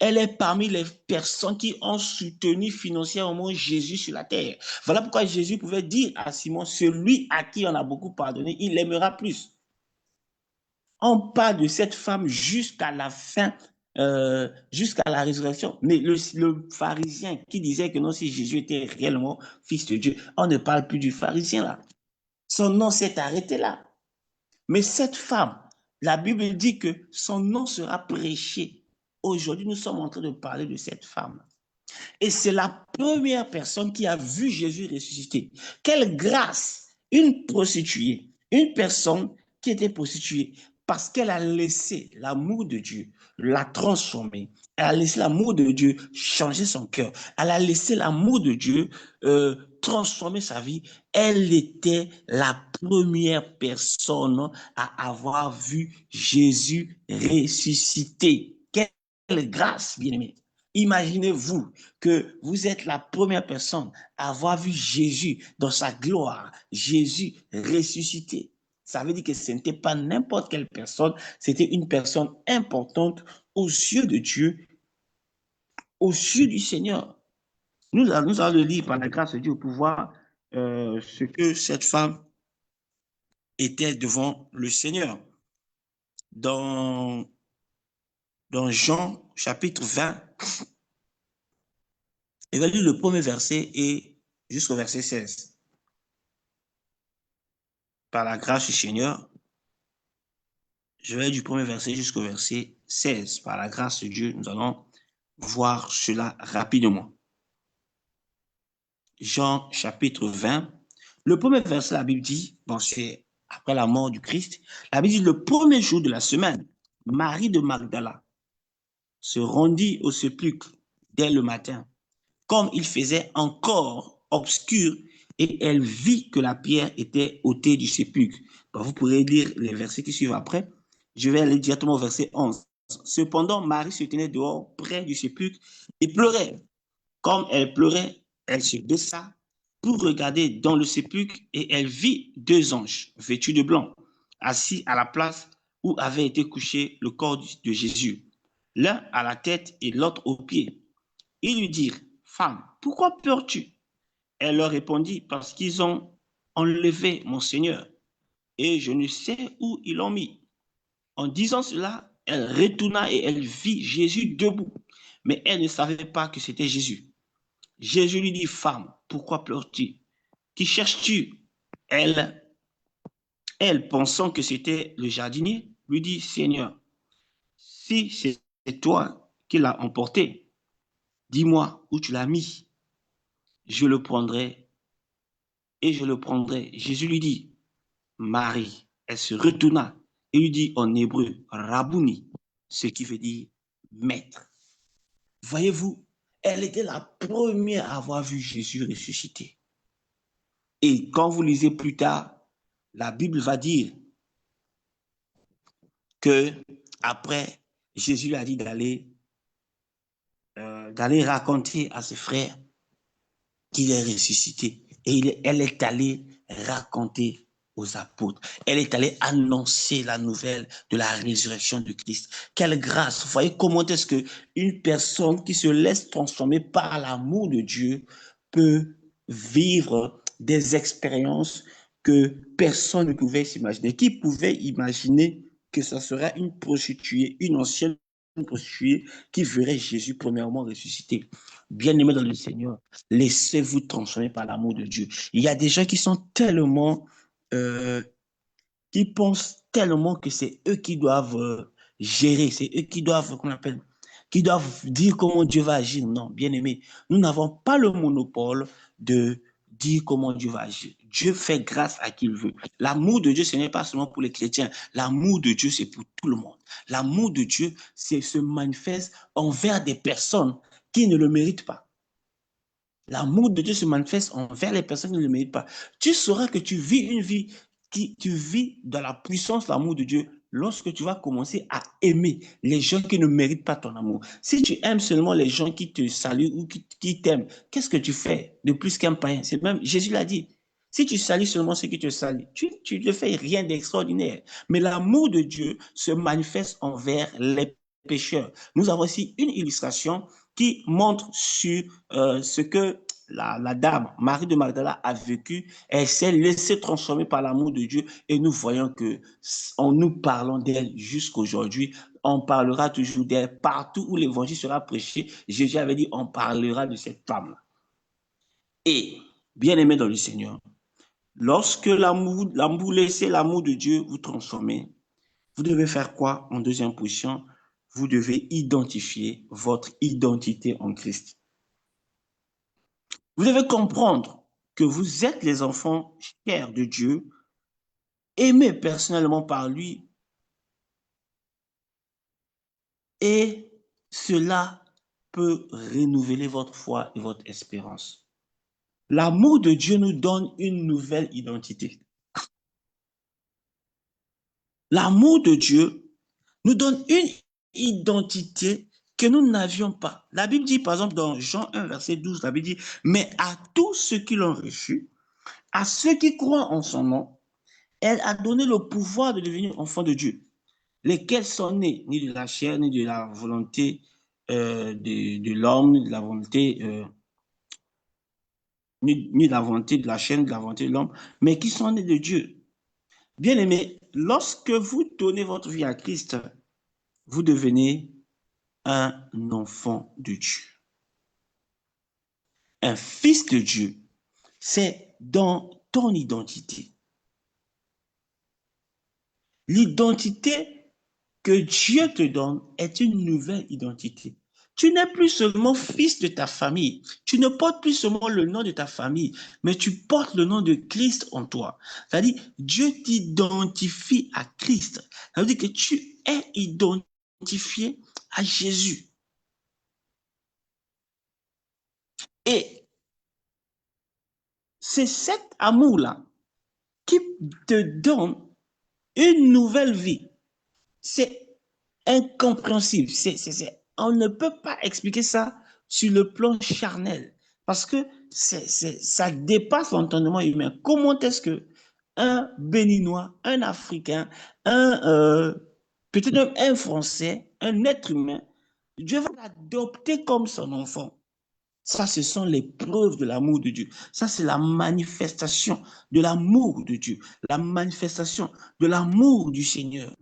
elle est parmi les personnes qui ont soutenu financièrement Jésus sur la terre. Voilà pourquoi Jésus pouvait dire à Simon, celui à qui on a beaucoup pardonné, il l'aimera plus. On parle de cette femme jusqu'à la fin, jusqu'à la résurrection. Mais le pharisien qui disait que non, si Jésus était réellement fils de Dieu, on ne parle plus du pharisien là. Son nom s'est arrêté là. Mais cette femme, la Bible dit que son nom sera prêché. Aujourd'hui, nous sommes en train de parler de cette femme. Et c'est la première personne qui a vu Jésus ressusciter. Quelle grâce! Une prostituée, une personne qui était prostituée, parce qu'elle a laissé l'amour de Dieu la transformer. Elle a laissé l'amour de Dieu changer son cœur. Elle a laissé l'amour de Dieu transformer sa vie. Elle était la première personne à avoir vu Jésus ressusciter. Quelle grâce, bien-aimé! Imaginez-vous que vous êtes la première personne à avoir vu Jésus dans sa gloire, Jésus ressuscité. Ça veut dire que ce n'était pas n'importe quelle personne, c'était une personne importante aux yeux de Dieu, aux yeux du Seigneur. Nous allons le lire par la grâce de Dieu pour voir ce que cette femme était devant le Seigneur. Dans Jean chapitre 20, il va lire le premier verset et jusqu'au verset 16. Par la grâce du Seigneur, je vais du premier verset jusqu'au verset 16. Par la grâce de Dieu, nous allons voir cela rapidement. Jean chapitre 20. Le premier verset, la Bible dit, bon, c'est après la mort du Christ, la Bible dit, le premier jour de la semaine, Marie de Magdala se rendit au sépulcre dès le matin, comme il faisait encore obscur, et elle vit que la pierre était ôtée du sépulcre. Bon, vous pourrez lire les versets qui suivent après. Je vais aller directement au verset 11. Cependant, Marie se tenait dehors, près du sépulcre, et pleurait. Comme elle pleurait, elle se baissa pour regarder dans le sépulcre, et elle vit deux anges, vêtus de blanc, assis à la place où avait été couché le corps de Jésus, l'un à la tête et l'autre aux pieds. Ils lui dirent, « Femme, pourquoi pleures-tu » Elle leur répondit, « Parce qu'ils ont enlevé mon Seigneur, et je ne sais où ils l'ont mis. » En disant cela, elle retourna et elle vit Jésus debout, mais elle ne savait pas que c'était Jésus. Jésus lui dit, « Femme, pourquoi pleures-tu? Qui cherches-tu » Elle, pensant que c'était le jardinier, lui dit, « Seigneur, si c'est toi qui l'as emporté, dis-moi où tu l'as mis. Je le prendrai et je le prendrai. » Jésus lui dit, « Marie. » Elle se retourna et lui dit en hébreu, « Rabouni », ce qui veut dire « maître ». Voyez-vous, elle était la première à avoir vu Jésus ressusciter. Et quand vous lisez plus tard, la Bible va dire que après, Jésus lui a dit d'aller raconter à ses frères qu'il est ressuscité. Et elle est allée raconter aux apôtres. Elle est allée annoncer la nouvelle de la résurrection de Christ. Quelle grâce! Vous voyez comment est-ce qu'une personne qui se laisse transformer par l'amour de Dieu peut vivre des expériences que personne ne pouvait s'imaginer. Qui pouvait imaginer que ça serait une prostituée, une ancienne prostituée qui verrait Jésus premièrement ressuscité. Bien-aimés dans le Seigneur, laissez-vous transformer par l'amour de Dieu. Il y a des gens qui sont tellement, qui pensent tellement que c'est eux qui doivent gérer, c'est eux qui doivent, qu'on appelle, qui doivent dire comment Dieu va agir. Non, bien-aimés, nous n'avons pas le monopole de dire comment Dieu va agir. Dieu fait grâce à qui il veut. L'amour de Dieu, ce n'est pas seulement pour les chrétiens. L'amour de Dieu, c'est pour tout le monde. L'amour de Dieu, se manifeste envers des personnes qui ne le méritent pas. L'amour de Dieu se manifeste envers les personnes qui ne le méritent pas. Tu sauras que tu vis une vie tu vis dans la puissance de l'amour de Dieu lorsque tu vas commencer à aimer les gens qui ne méritent pas ton amour. Si tu aimes seulement les gens qui te saluent ou qui t'aiment, qu'est-ce que tu fais de plus qu'un païen? C'est même, Jésus l'a dit. Si tu salues seulement ceux qui te saluent, tu ne fais rien d'extraordinaire. Mais l'amour de Dieu se manifeste envers les pécheurs. Nous avons aussi une illustration qui montre sur ce que la dame, Marie de Magdala, a vécu. Elle s'est laissée transformer par l'amour de Dieu et nous voyons que, en nous parlant d'elle jusqu'aujourd'hui, on parlera toujours d'elle partout où l'évangile sera prêché. Jésus avait dit, on parlera de cette femme. Et, bien aimé dans le Seigneur, lorsque laissez l'amour de Dieu vous transformer, vous devez faire quoi en deuxième position? Vous devez identifier votre identité en Christ. Vous devez comprendre que vous êtes les enfants chers de Dieu, aimés personnellement par lui, et cela peut renouveler votre foi et votre espérance. L'amour de Dieu nous donne une nouvelle identité. L'amour de Dieu nous donne une identité que nous n'avions pas. La Bible dit, par exemple, dans Jean 1, verset 12, la Bible dit, mais à tous ceux qui l'ont reçu, à ceux qui croient en son nom, elle a donné le pouvoir de devenir enfants de Dieu, lesquels sont nés ni de la chair, ni de la volonté de l'homme, ni de la volonté, ni de la volonté de la chair, ni de la volonté de l'homme, mais qui sont nés de Dieu. Bien aimé, lorsque vous donnez votre vie à Christ, vous devenez un enfant de Dieu. Un fils de Dieu, c'est dans ton identité. L'identité que Dieu te donne est une nouvelle identité. Tu n'es plus seulement fils de ta famille. Tu ne portes plus seulement le nom de ta famille, mais tu portes le nom de Christ en toi. C'est-à-dire, Dieu t'identifie à Christ. Ça veut dire que tu es identifié à Jésus. Et c'est cet amour-là qui te donne une nouvelle vie. C'est incompréhensible. On ne peut pas expliquer ça sur le plan charnel parce que ça dépasse l'entendement humain. Comment est-ce que un Béninois, un Africain, peut-être même un Français, un être humain, Dieu va l'adopter comme son enfant? Ça, ce sont les preuves de l'amour de Dieu. Ça, c'est la manifestation de l'amour de Dieu, la manifestation de l'amour du Seigneur.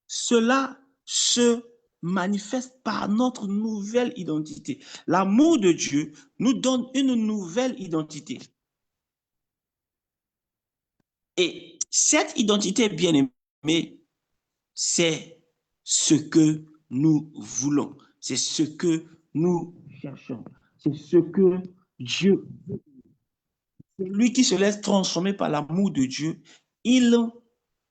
Cela se manifeste par notre nouvelle identité. L'amour de Dieu nous donne une nouvelle identité. Et cette identité bien-aimée, c'est ce que nous voulons. C'est ce que nous cherchons. C'est ce que Dieu veut. Celui qui se laisse transformer par l'amour de Dieu, il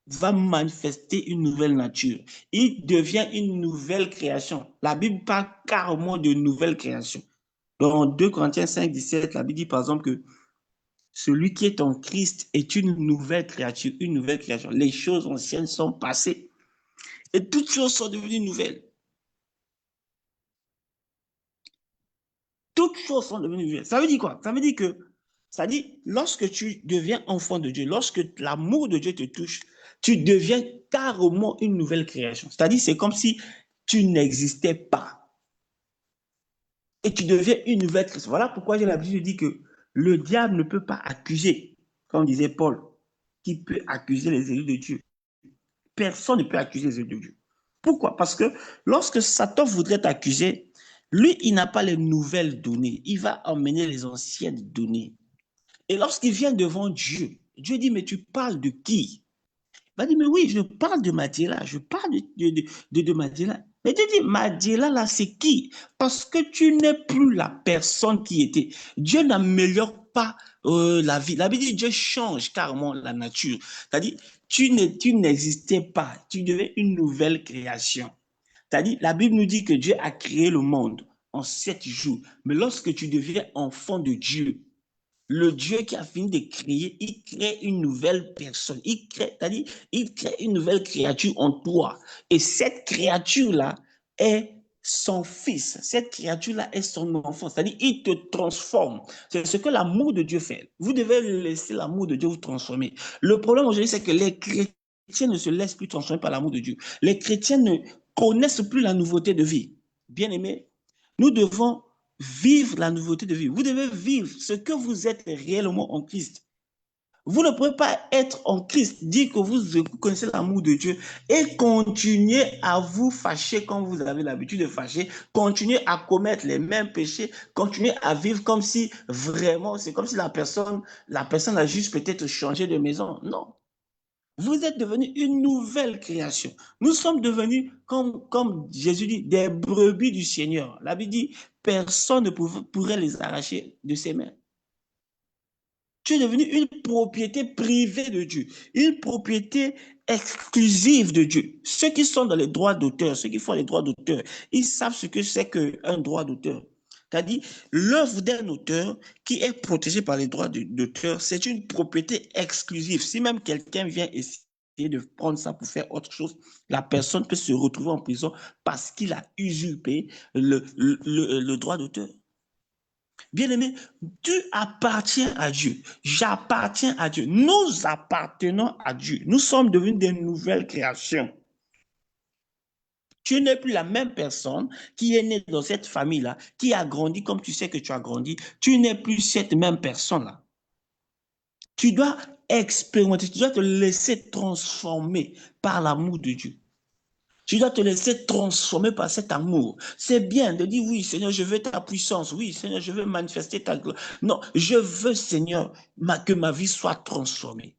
va manifester une nouvelle nature. Il devient une nouvelle création. La Bible parle carrément de nouvelle création. Dans 2 Corinthiens 5, 17, la Bible dit par exemple que celui qui est en Christ est une nouvelle créature, une nouvelle création. Les choses anciennes sont passées et toutes choses sont devenues nouvelles. Toutes choses sont devenues nouvelles. Ça veut dire quoi? Ça veut dire que, lorsque tu deviens enfant de Dieu, lorsque l'amour de Dieu te touche, tu deviens carrément une nouvelle création. C'est-à-dire, c'est comme si tu n'existais pas. Et tu deviens une nouvelle création. Voilà pourquoi j'ai l'habitude de dire que le diable ne peut pas accuser, comme disait Paul, qui peut accuser les élus de Dieu. personne ne peut accuser les œuvres de Dieu. Pourquoi? Parce que lorsque Satan voudrait t'accuser, lui, il n'a pas les nouvelles données. Il va emmener les anciennes données. Et lorsqu'il vient devant Dieu, Dieu dit, mais tu parles de qui? Il va dire, mais oui, je parle de Madiela, je parle de Madiela. Mais Dieu dit, Madiela, là, c'est qui? Parce que tu n'es plus la personne qui était. Dieu n'améliore pas la vie. La Bible dit, Dieu change carrément la nature. C'est-à-dire, tu n'existais pas, tu deviens une nouvelle création. C'est-à-dire, la Bible nous dit que Dieu a créé le monde en 7 jours. Mais lorsque tu deviens enfant de Dieu, le Dieu qui a fini de créer, il crée une nouvelle personne. C'est-à-dire, il crée une nouvelle créature en toi. Et cette créature-là est son fils. Cette créature-là est son enfant. C'est-à-dire, il te transforme. C'est ce que l'amour de Dieu fait. Vous devez laisser l'amour de Dieu vous transformer. Le problème aujourd'hui, c'est que les chrétiens ne se laissent plus transformer par l'amour de Dieu. Les chrétiens ne connaissent plus la nouveauté de vie. Bien aimé, nous devons vivre la nouveauté de vie. Vous devez vivre ce que vous êtes réellement en Christ. Vous ne pouvez pas être en Christ, dire que vous connaissez l'amour de Dieu et continuer à vous fâcher quand vous avez l'habitude de fâcher, continuer à commettre les mêmes péchés, continuer à vivre comme si vraiment, c'est comme si la personne a juste peut-être changé de maison. Non. Vous êtes devenu une nouvelle création. Nous sommes devenus, comme Jésus dit, des brebis du Seigneur. La Bible dit, personne ne pourrait les arracher de ses mains. Tu es devenu une propriété privée de Dieu, une propriété exclusive de Dieu. Ceux qui sont dans les droits d'auteur, ceux qui font les droits d'auteur, ils savent ce que c'est qu'un droit d'auteur. C'est-à-dire, l'œuvre d'un auteur qui est protégée par les droits d'auteur, c'est une propriété exclusive. Si même quelqu'un vient essayer de prendre ça pour faire autre chose, la personne peut se retrouver en prison parce qu'il a usurpé le droit d'auteur. Bien-aimé, tu appartiens à Dieu. J'appartiens à Dieu. Nous appartenons à Dieu. Nous sommes devenus des nouvelles créations. Tu n'es plus la même personne qui est née dans cette famille-là, qui a grandi comme tu sais que tu as grandi. Tu n'es plus cette même personne-là. Tu dois expérimenter, tu dois te laisser transformer par l'amour de Dieu. Tu dois te laisser transformer par cet amour. C'est bien de dire, oui, Seigneur, je veux ta puissance. Oui, Seigneur, je veux manifester ta gloire. Non, je veux, Seigneur, que ma vie soit transformée.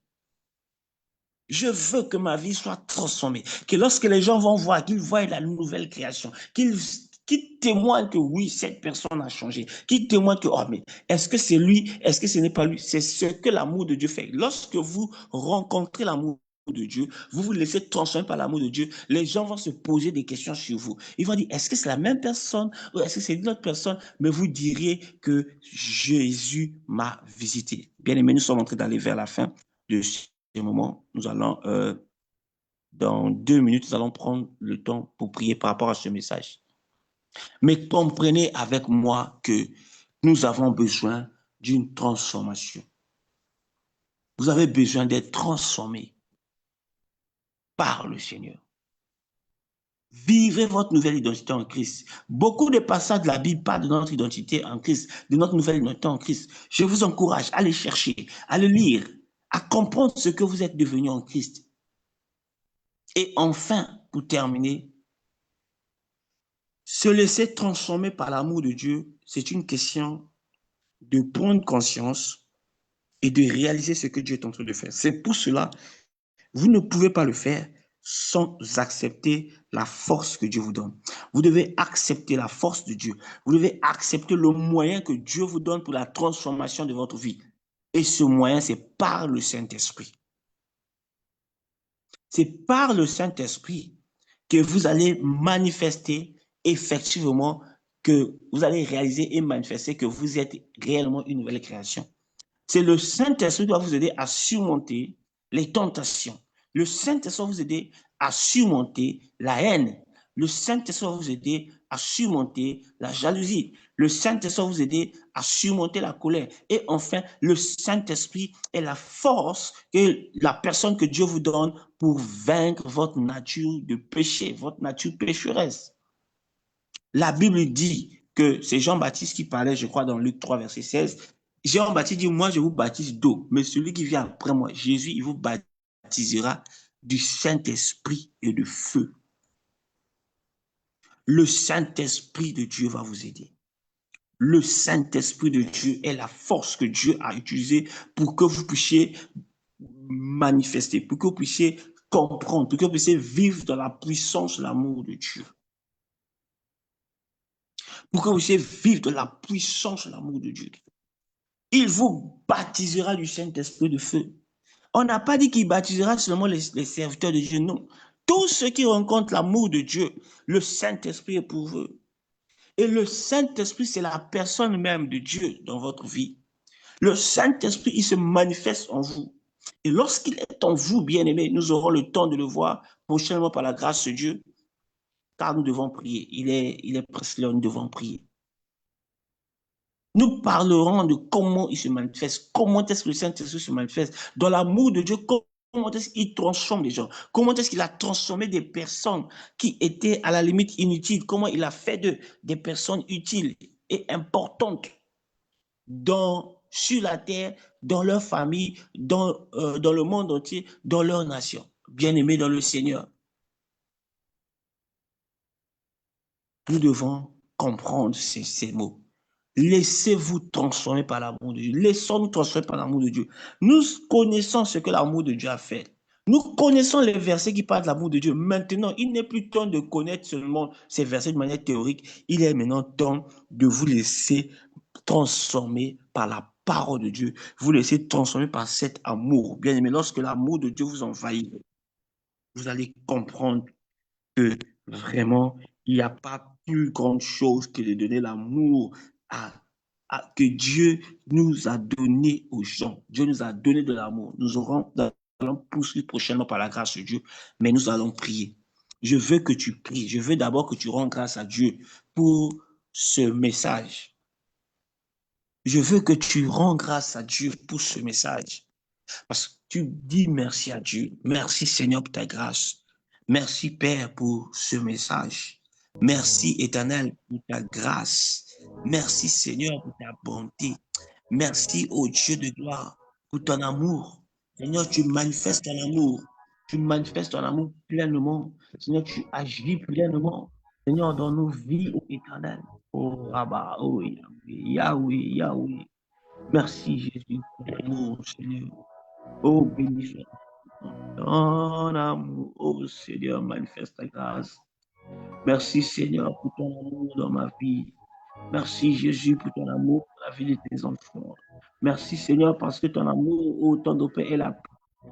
Je veux que ma vie soit transformée. Que lorsque les gens vont voir, qu'ils voient la nouvelle création, qu'ils témoignent que oui, cette personne a changé, qu'ils témoignent que, oh, mais est-ce que c'est lui, est-ce que ce n'est pas lui? C'est ce que l'amour de Dieu fait. Lorsque vous rencontrez l'amour de Dieu, vous vous laissez transformer par l'amour de Dieu, les gens vont se poser des questions sur vous. Ils vont dire, est-ce que c'est la même personne ou est-ce que c'est une autre personne? Mais vous diriez que Jésus m'a visité. Bien aimé, nous sommes en train d'aller vers la fin de ce moment. Nous allons, dans 2 minutes, nous allons prendre le temps pour prier par rapport à ce message. Mais comprenez avec moi que nous avons besoin d'une transformation. Vous avez besoin d'être transformé par le Seigneur. Vivez votre nouvelle identité en Christ. Beaucoup de passages de la Bible parlent de notre identité en Christ, de notre nouvelle identité en Christ. Je vous encourage à les chercher, à le lire, à comprendre ce que vous êtes devenu en Christ. Et enfin, pour terminer, se laisser transformer par l'amour de Dieu, c'est une question de prendre conscience et de réaliser ce que Dieu est en train de faire. C'est pour cela, vous ne pouvez pas le faire sans accepter la force que Dieu vous donne. Vous devez accepter la force de Dieu. Vous devez accepter le moyen que Dieu vous donne pour la transformation de votre vie. Et ce moyen, c'est par le Saint-Esprit. C'est par le Saint-Esprit que vous allez manifester effectivement, que vous allez réaliser et manifester que vous êtes réellement une nouvelle création. C'est le Saint-Esprit qui va vous aider à surmonter les tentations. Le Saint-Esprit va vous aider à surmonter la haine. Le Saint-Esprit va vous aider à surmonter la jalousie. Le Saint-Esprit va vous aider à surmonter la colère. Et enfin, le Saint-Esprit est la force que la personne que Dieu vous donne pour vaincre votre nature de péché, votre nature pécheresse. La Bible dit que c'est Jean-Baptiste qui parlait, je crois, dans Luc 3, verset 16. Jean-Baptiste dit, moi, je vous baptise d'eau, mais celui qui vient après moi, Jésus, il vous baptisera du Saint-Esprit et de feu. Le Saint-Esprit de Dieu va vous aider. Le Saint-Esprit de Dieu est la force que Dieu a utilisée pour que vous puissiez manifester, pour que vous puissiez comprendre, pour que vous puissiez vivre dans la puissance de l'amour de Dieu. Pour que vous puissiez vivre de la puissance de l'amour de Dieu. Il vous baptisera du Saint-Esprit de feu. On n'a pas dit qu'il baptisera seulement les serviteurs de Dieu, non. Tous ceux qui rencontrent l'amour de Dieu, le Saint-Esprit est pour eux. Et le Saint-Esprit, c'est la personne même de Dieu dans votre vie. Le Saint-Esprit, il se manifeste en vous. Et lorsqu'il est en vous, bien-aimés, nous aurons le temps de le voir prochainement par la grâce de Dieu, car nous devons prier. Il est presque là, nous devons prier. Nous parlerons de comment il se manifeste, comment est-ce que le Saint-Esprit se manifeste, dans l'amour de Dieu, comment est-ce qu'il transforme les gens, comment est-ce qu'il a transformé des personnes qui étaient à la limite inutiles, comment il a fait d'eux des personnes utiles et importantes sur la terre, dans leur famille, dans le monde entier, dans leur nation. Bien-aimés dans le Seigneur, nous devons comprendre ces mots. Laissez-vous transformer par l'amour de Dieu. Laissons-nous transformer par l'amour de Dieu. Nous connaissons ce que l'amour de Dieu a fait. Nous connaissons les versets qui parlent de l'amour de Dieu. Maintenant, il n'est plus temps de connaître seulement ces versets de manière théorique. Il est maintenant temps de vous laisser transformer par la parole de Dieu. Vous laissez transformer par cet amour. Bien aimé, lorsque l'amour de Dieu vous envahit, vous allez comprendre que vraiment, il n'y a pas plus grande chose que de donner l'amour que Dieu nous a donné aux gens. Dieu nous a donné de l'amour. Nous allons poursuivre prochainement par la grâce de Dieu, mais nous allons prier. Je veux que tu pries. Je veux d'abord que tu rends grâce à Dieu pour ce message. Je veux que tu rends grâce à Dieu pour ce message. Parce que tu dis merci à Dieu. Merci Seigneur pour ta grâce. Merci Père pour ce message. Merci Éternel pour ta grâce. Merci Seigneur pour ta bonté. Merci ô Dieu de gloire pour ton amour. Seigneur, tu manifestes ton amour. Tu manifestes ton amour pleinement. Seigneur, tu agis pleinement. Seigneur, dans nos vies, ô Éternel. Oh Rabba, oh Yahweh, Yahweh. Merci Jésus pour ton amour, Seigneur. Oh, béni soit ton amour. Oh Seigneur, manifeste ta grâce. Merci Seigneur pour ton amour dans ma vie. Merci Jésus pour ton amour pour la vie de tes enfants. Merci Seigneur parce que ton amour autant de paix est la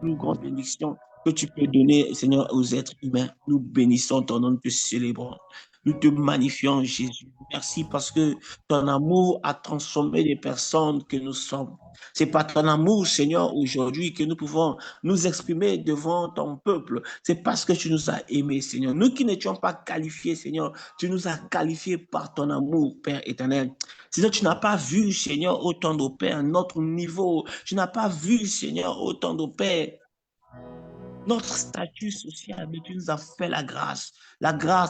plus grande bénédiction que tu peux donner, Seigneur, aux êtres humains. Nous bénissons ton nom, nous te célébrons. Nous te magnifions, Jésus. Merci parce que ton amour a transformé les personnes que nous sommes. C'est par ton amour, Seigneur, aujourd'hui que nous pouvons nous exprimer devant ton peuple. C'est parce que tu nous as aimés, Seigneur. Nous qui n'étions pas qualifiés, Seigneur, tu nous as qualifiés par ton amour, Père éternel. Seigneur, tu n'as pas vu, Seigneur, autant de Père, notre niveau. Tu n'as pas vu, Seigneur, autant de Père, notre statut social, mais tu nous as fait la grâce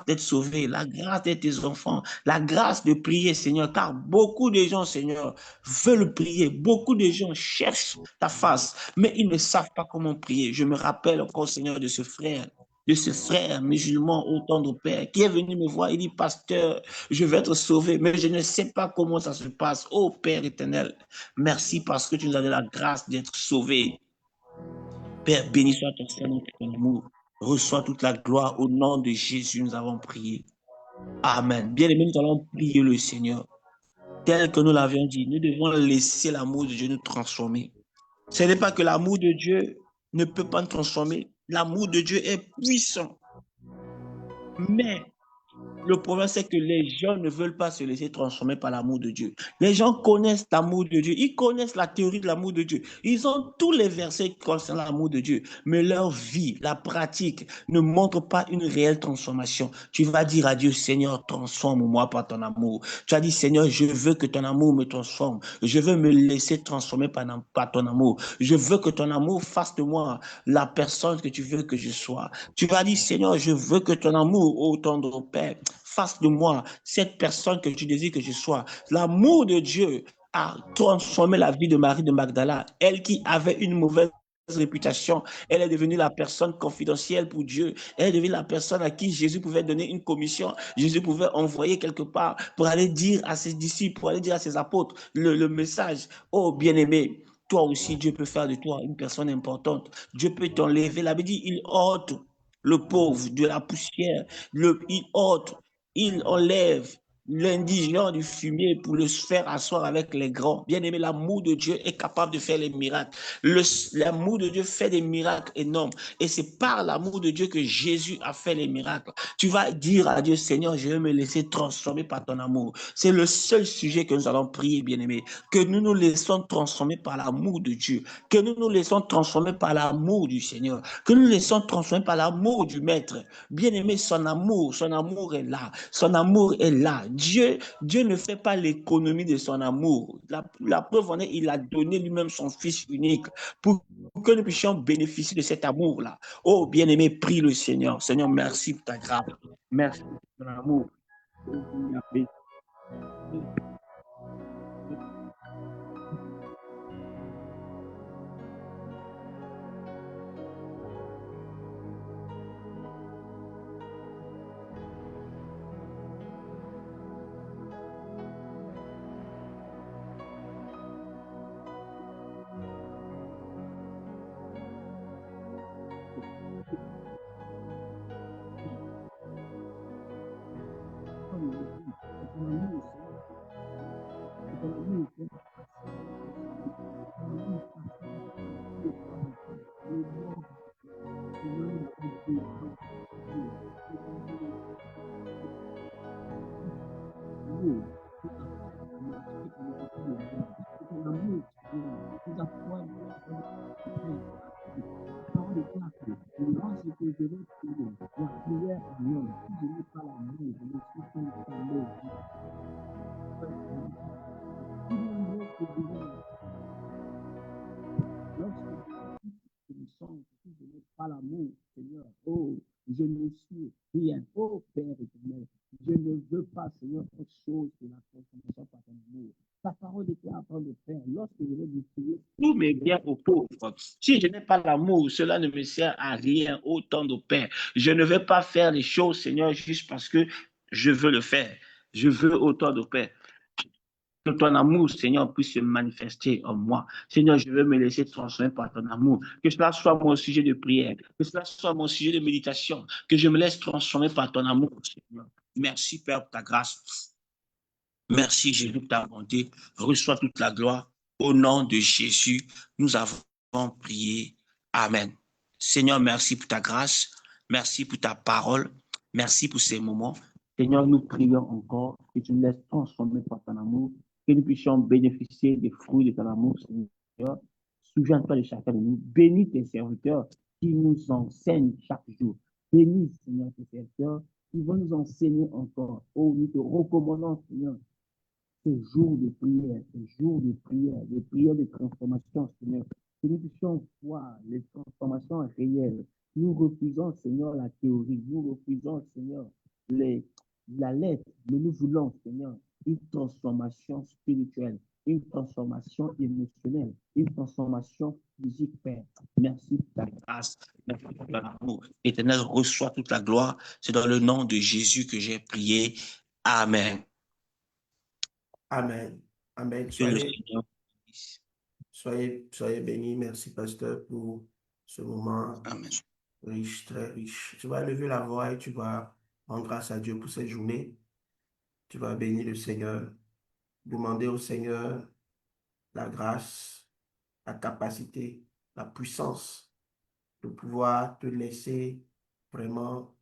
d'être sauvés, la grâce d'être tes enfants, la grâce de prier, Seigneur, car beaucoup de gens, Seigneur, veulent prier, beaucoup de gens cherchent ta face, mais ils ne savent pas comment prier. Je me rappelle encore, Seigneur, de ce frère musulman autant de Père qui est venu me voir, il dit, pasteur, je vais être sauvé, mais je ne sais pas comment ça se passe. Oh Père éternel, merci parce que tu nous as donné la grâce d'être sauvés. Père, béni soit ton Seigneur pour ton amour. Reçois toute la gloire au nom de Jésus, nous avons prié. Amen. Bien-aimés, nous allons prier le Seigneur. Tel que nous l'avions dit, nous devons laisser l'amour de Dieu nous transformer. Ce n'est pas que l'amour de Dieu ne peut pas nous transformer. L'amour de Dieu est puissant. Mais le problème, c'est que les gens ne veulent pas se laisser transformer par l'amour de Dieu. Les gens connaissent l'amour de Dieu. Ils connaissent la théorie de l'amour de Dieu. Ils ont tous les versets concernant l'amour de Dieu. Mais leur vie, la pratique, ne montre pas une réelle transformation. Tu vas dire à Dieu, Seigneur, transforme-moi par ton amour. Tu as dit, Seigneur, je veux que ton amour me transforme. Je veux me laisser transformer par ton amour. Je veux que ton amour fasse de moi la personne que tu veux que je sois. Tu vas dire, Seigneur, je veux que ton amour, ô tendre Père, fasse de moi cette personne que tu désires que je sois. L'amour de Dieu a transformé la vie de Marie de Magdala, elle qui avait une mauvaise réputation. Elle est devenue la personne confidentielle pour Dieu. Elle est devenue la personne à qui Jésus pouvait donner une commission. Jésus pouvait envoyer quelque part pour aller dire à ses disciples, pour aller dire à ses apôtres le message. Oh, bien-aimé, toi aussi, Dieu peut faire de toi une personne importante. Dieu peut t'enlever. La Bible dit, il ôte le pauvre de la poussière. Il ôte, il enlève l'indigent du fumier pour le faire asseoir avec les grands. Bien-aimé, l'amour de Dieu est capable de faire les miracles. L'amour de Dieu fait des miracles énormes. Et c'est par l'amour de Dieu que Jésus a fait les miracles. Tu vas dire à Dieu, Seigneur, je vais me laisser transformer par ton amour. C'est le seul sujet que nous allons prier, bien-aimé. Que nous nous laissons transformer par l'amour de Dieu. Que nous nous laissons transformer par l'amour du Seigneur. Que nous nous laissons transformer par l'amour du Maître. Bien-aimé, son amour est là. Son amour est là. Dieu ne fait pas l'économie de son amour. La preuve en est, il a donné lui-même son Fils unique pour que nous puissions bénéficier de cet amour-là. Oh, bien-aimé, prie le Seigneur. Seigneur, merci pour ta grâce. Merci pour ton amour. Pas l'amour, Seigneur. Oh, je ne suis rien. Oh, Père éternel, je ne veux pas, Seigneur, autre chose que la transformation par ton amour. Ta parole était en train de faire. Lorsque je vais distribuer tous mes biens aux pauvres, si je n'ai pas l'amour, cela ne me sert à rien, autant de Père. Je ne vais pas faire les choses, Seigneur, juste parce que je veux le faire. Je veux autant de Père. Que ton amour, Seigneur, puisse se manifester en moi. Seigneur, je veux me laisser transformer par ton amour. Que cela soit mon sujet de prière, que cela soit mon sujet de méditation, que je me laisse transformer par ton amour, Seigneur. Merci, Père, pour ta grâce. Merci, Jésus, pour ta bonté. Reçois toute la gloire. Au nom de Jésus, nous avons prié. Amen. Seigneur, merci pour ta grâce. Merci pour ta parole. Merci pour ces moments. Seigneur, nous prions encore que tu nous laisses transformer par ton amour, que nous puissions bénéficier des fruits de ton amour, Seigneur. Souviens-toi de chacun de nous. Bénis tes serviteurs qui nous enseignent chaque jour. Bénis, Seigneur, tes serviteurs qui vont nous enseigner encore. Oh, nous te recommandons, Seigneur, ces jours de prière, de prière de transformation, Seigneur. Que nous puissions voir les transformations réelles. Nous refusons, Seigneur, la théorie. Nous refusons, Seigneur, la lettre. Mais nous voulons, Seigneur, une transformation spirituelle, une transformation émotionnelle, une transformation physique, Père. Merci pour ta grâce. Merci pour ton amour. Éternel, reçois toute la gloire. C'est dans le nom de Jésus que j'ai prié. Amen. Amen. Amen. Soyez bénis. Merci, pasteur, pour ce moment. Amen. Riche, très riche. Tu vas lever la voix et tu vas rendre grâce à Dieu pour cette journée. Tu vas bénir le Seigneur. Demander au Seigneur la grâce, la capacité, la puissance de pouvoir te laisser vraiment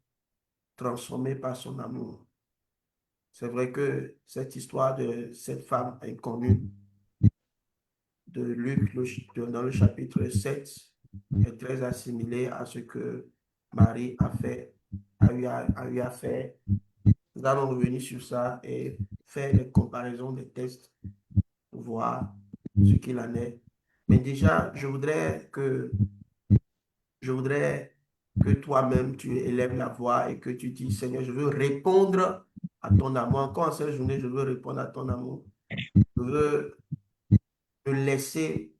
transformer par son amour. C'est vrai que cette histoire de cette femme inconnue de Luc dans le chapitre 7 est très assimilée à ce que Marie a fait, lui a fait. Nous allons revenir sur ça et faire les comparaisons des tests pour voir ce qu'il en est. Mais déjà, je voudrais que toi-même, tu élèves la voix et que tu dis, Seigneur, je veux répondre à ton amour. Encore en cette journée, je veux répondre à ton amour. Je veux me laisser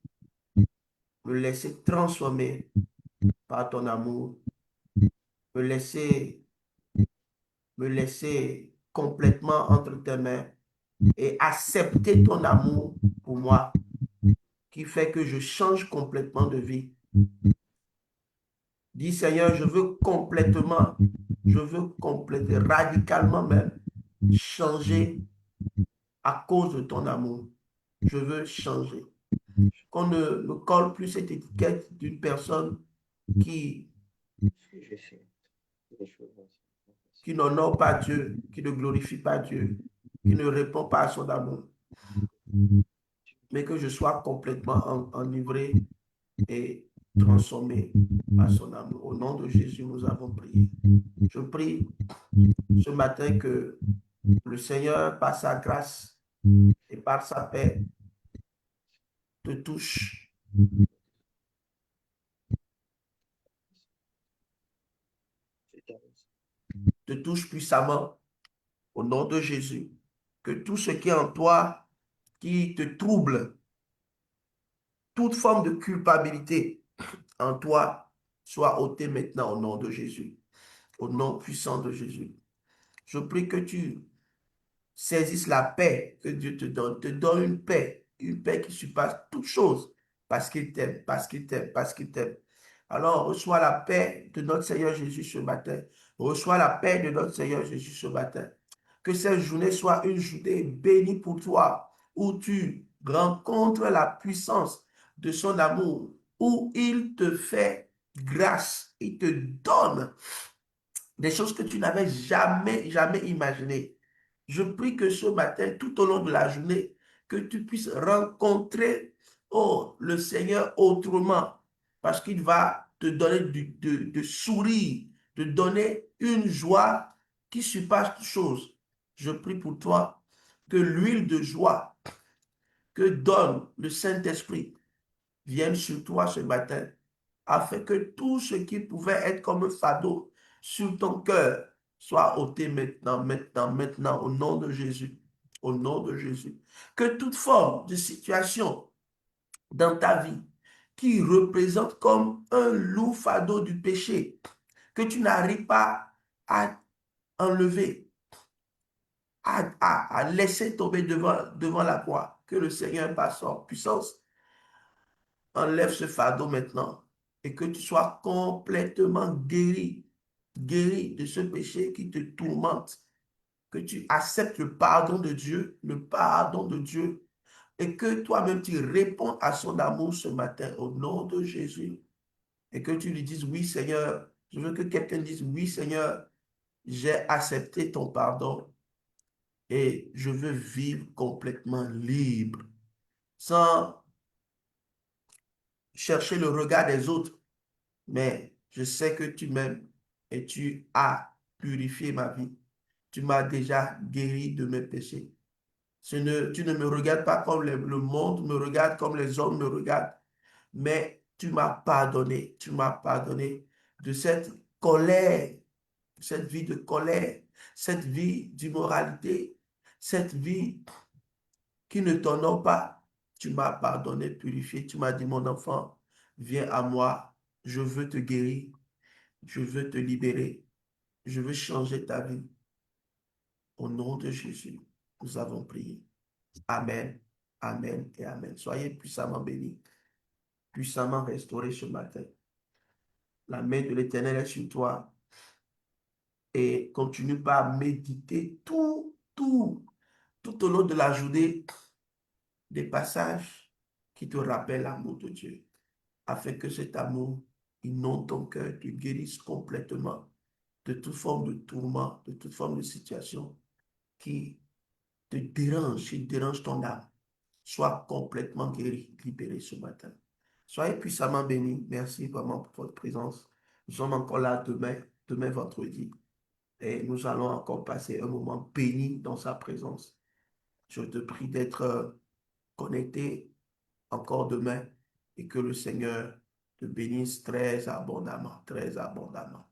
me laisser transformer par ton amour, me laisser complètement entre tes mains et accepter ton amour pour moi qui fait que je change complètement de vie. Dis Seigneur, je veux complètement, radicalement même, changer à cause de ton amour. Je veux changer. Qu'on ne me colle plus cette étiquette d'une personne qui n'honore pas Dieu, qui ne glorifie pas Dieu, qui ne répond pas à son amour, mais que je sois complètement enivré et transformé par son amour. Au nom de Jésus, nous avons prié. Je prie ce matin que le Seigneur, par sa grâce et par sa paix, te touche. Te touche puissamment au nom de Jésus. Que tout ce qui est en toi, qui te trouble, toute forme de culpabilité en toi, soit ôtée maintenant au nom de Jésus. Au nom puissant de Jésus. Je prie que tu saisisses la paix que Dieu te donne une paix qui surpasse toute chose, parce qu'il t'aime, parce qu'il t'aime, parce qu'il t'aime. Alors, reçois la paix de notre Seigneur Jésus ce matin. Reçois la paix de notre Seigneur Jésus ce matin. Que cette journée soit une journée bénie pour toi, où tu rencontres la puissance de son amour, où il te fait grâce, il te donne des choses que tu n'avais jamais imaginées. Je prie que ce matin, tout au long de la journée, que tu puisses rencontrer, oh, le Seigneur autrement, parce qu'il va te donner de sourire, te donner une joie qui surpasse toute chose. Je prie pour toi que l'huile de joie que donne le Saint-Esprit vienne sur toi ce matin, afin que tout ce qui pouvait être comme un fardeau sur ton cœur soit ôté maintenant, maintenant, maintenant, au nom de Jésus. Au nom de Jésus. Que toute forme de situation dans ta vie qui représente comme un lourd fardeau du péché, que tu n'arrives pas à enlever, à laisser tomber devant la croix, que le Seigneur, par son puissance, enlève ce fardeau maintenant et que tu sois complètement guéri, guéri de ce péché qui te tourmente, que tu acceptes le pardon de Dieu, et que toi-même tu réponds à son amour ce matin au nom de Jésus et que tu lui dises, oui Seigneur, je veux que quelqu'un dise, oui Seigneur, j'ai accepté ton pardon et je veux vivre complètement libre, sans chercher le regard des autres, mais je sais que tu m'aimes et tu as purifié ma vie. Tu m'as déjà guéri de mes péchés. Tu ne me regardes pas comme le monde me regarde, comme les hommes me regardent, mais tu m'as pardonné de cette colère, cette vie de colère, cette vie d'immoralité, cette vie qui ne t'honore pas. Tu m'as pardonné, purifié, tu m'as dit, mon enfant, viens à moi, je veux te guérir, je veux te libérer. Je veux changer ta vie. Au nom de Jésus, nous avons prié. Amen, amen et amen. Soyez puissamment bénis, puissamment restaurés ce matin. La main de l'Éternel est sur toi et continue pas à méditer tout au long de la journée des passages qui te rappellent l'amour de Dieu, afin que cet amour inonde ton cœur, te guérisse complètement de toute forme de tourment, de toute forme de situation qui qui dérange ton âme. Sois complètement guéri, libéré ce matin. Soyez puissamment bénis. Merci vraiment pour votre présence. Nous sommes encore là demain vendredi. Et nous allons encore passer un moment béni dans sa présence. Je te prie d'être connecté encore demain et que le Seigneur te bénisse très abondamment, très abondamment.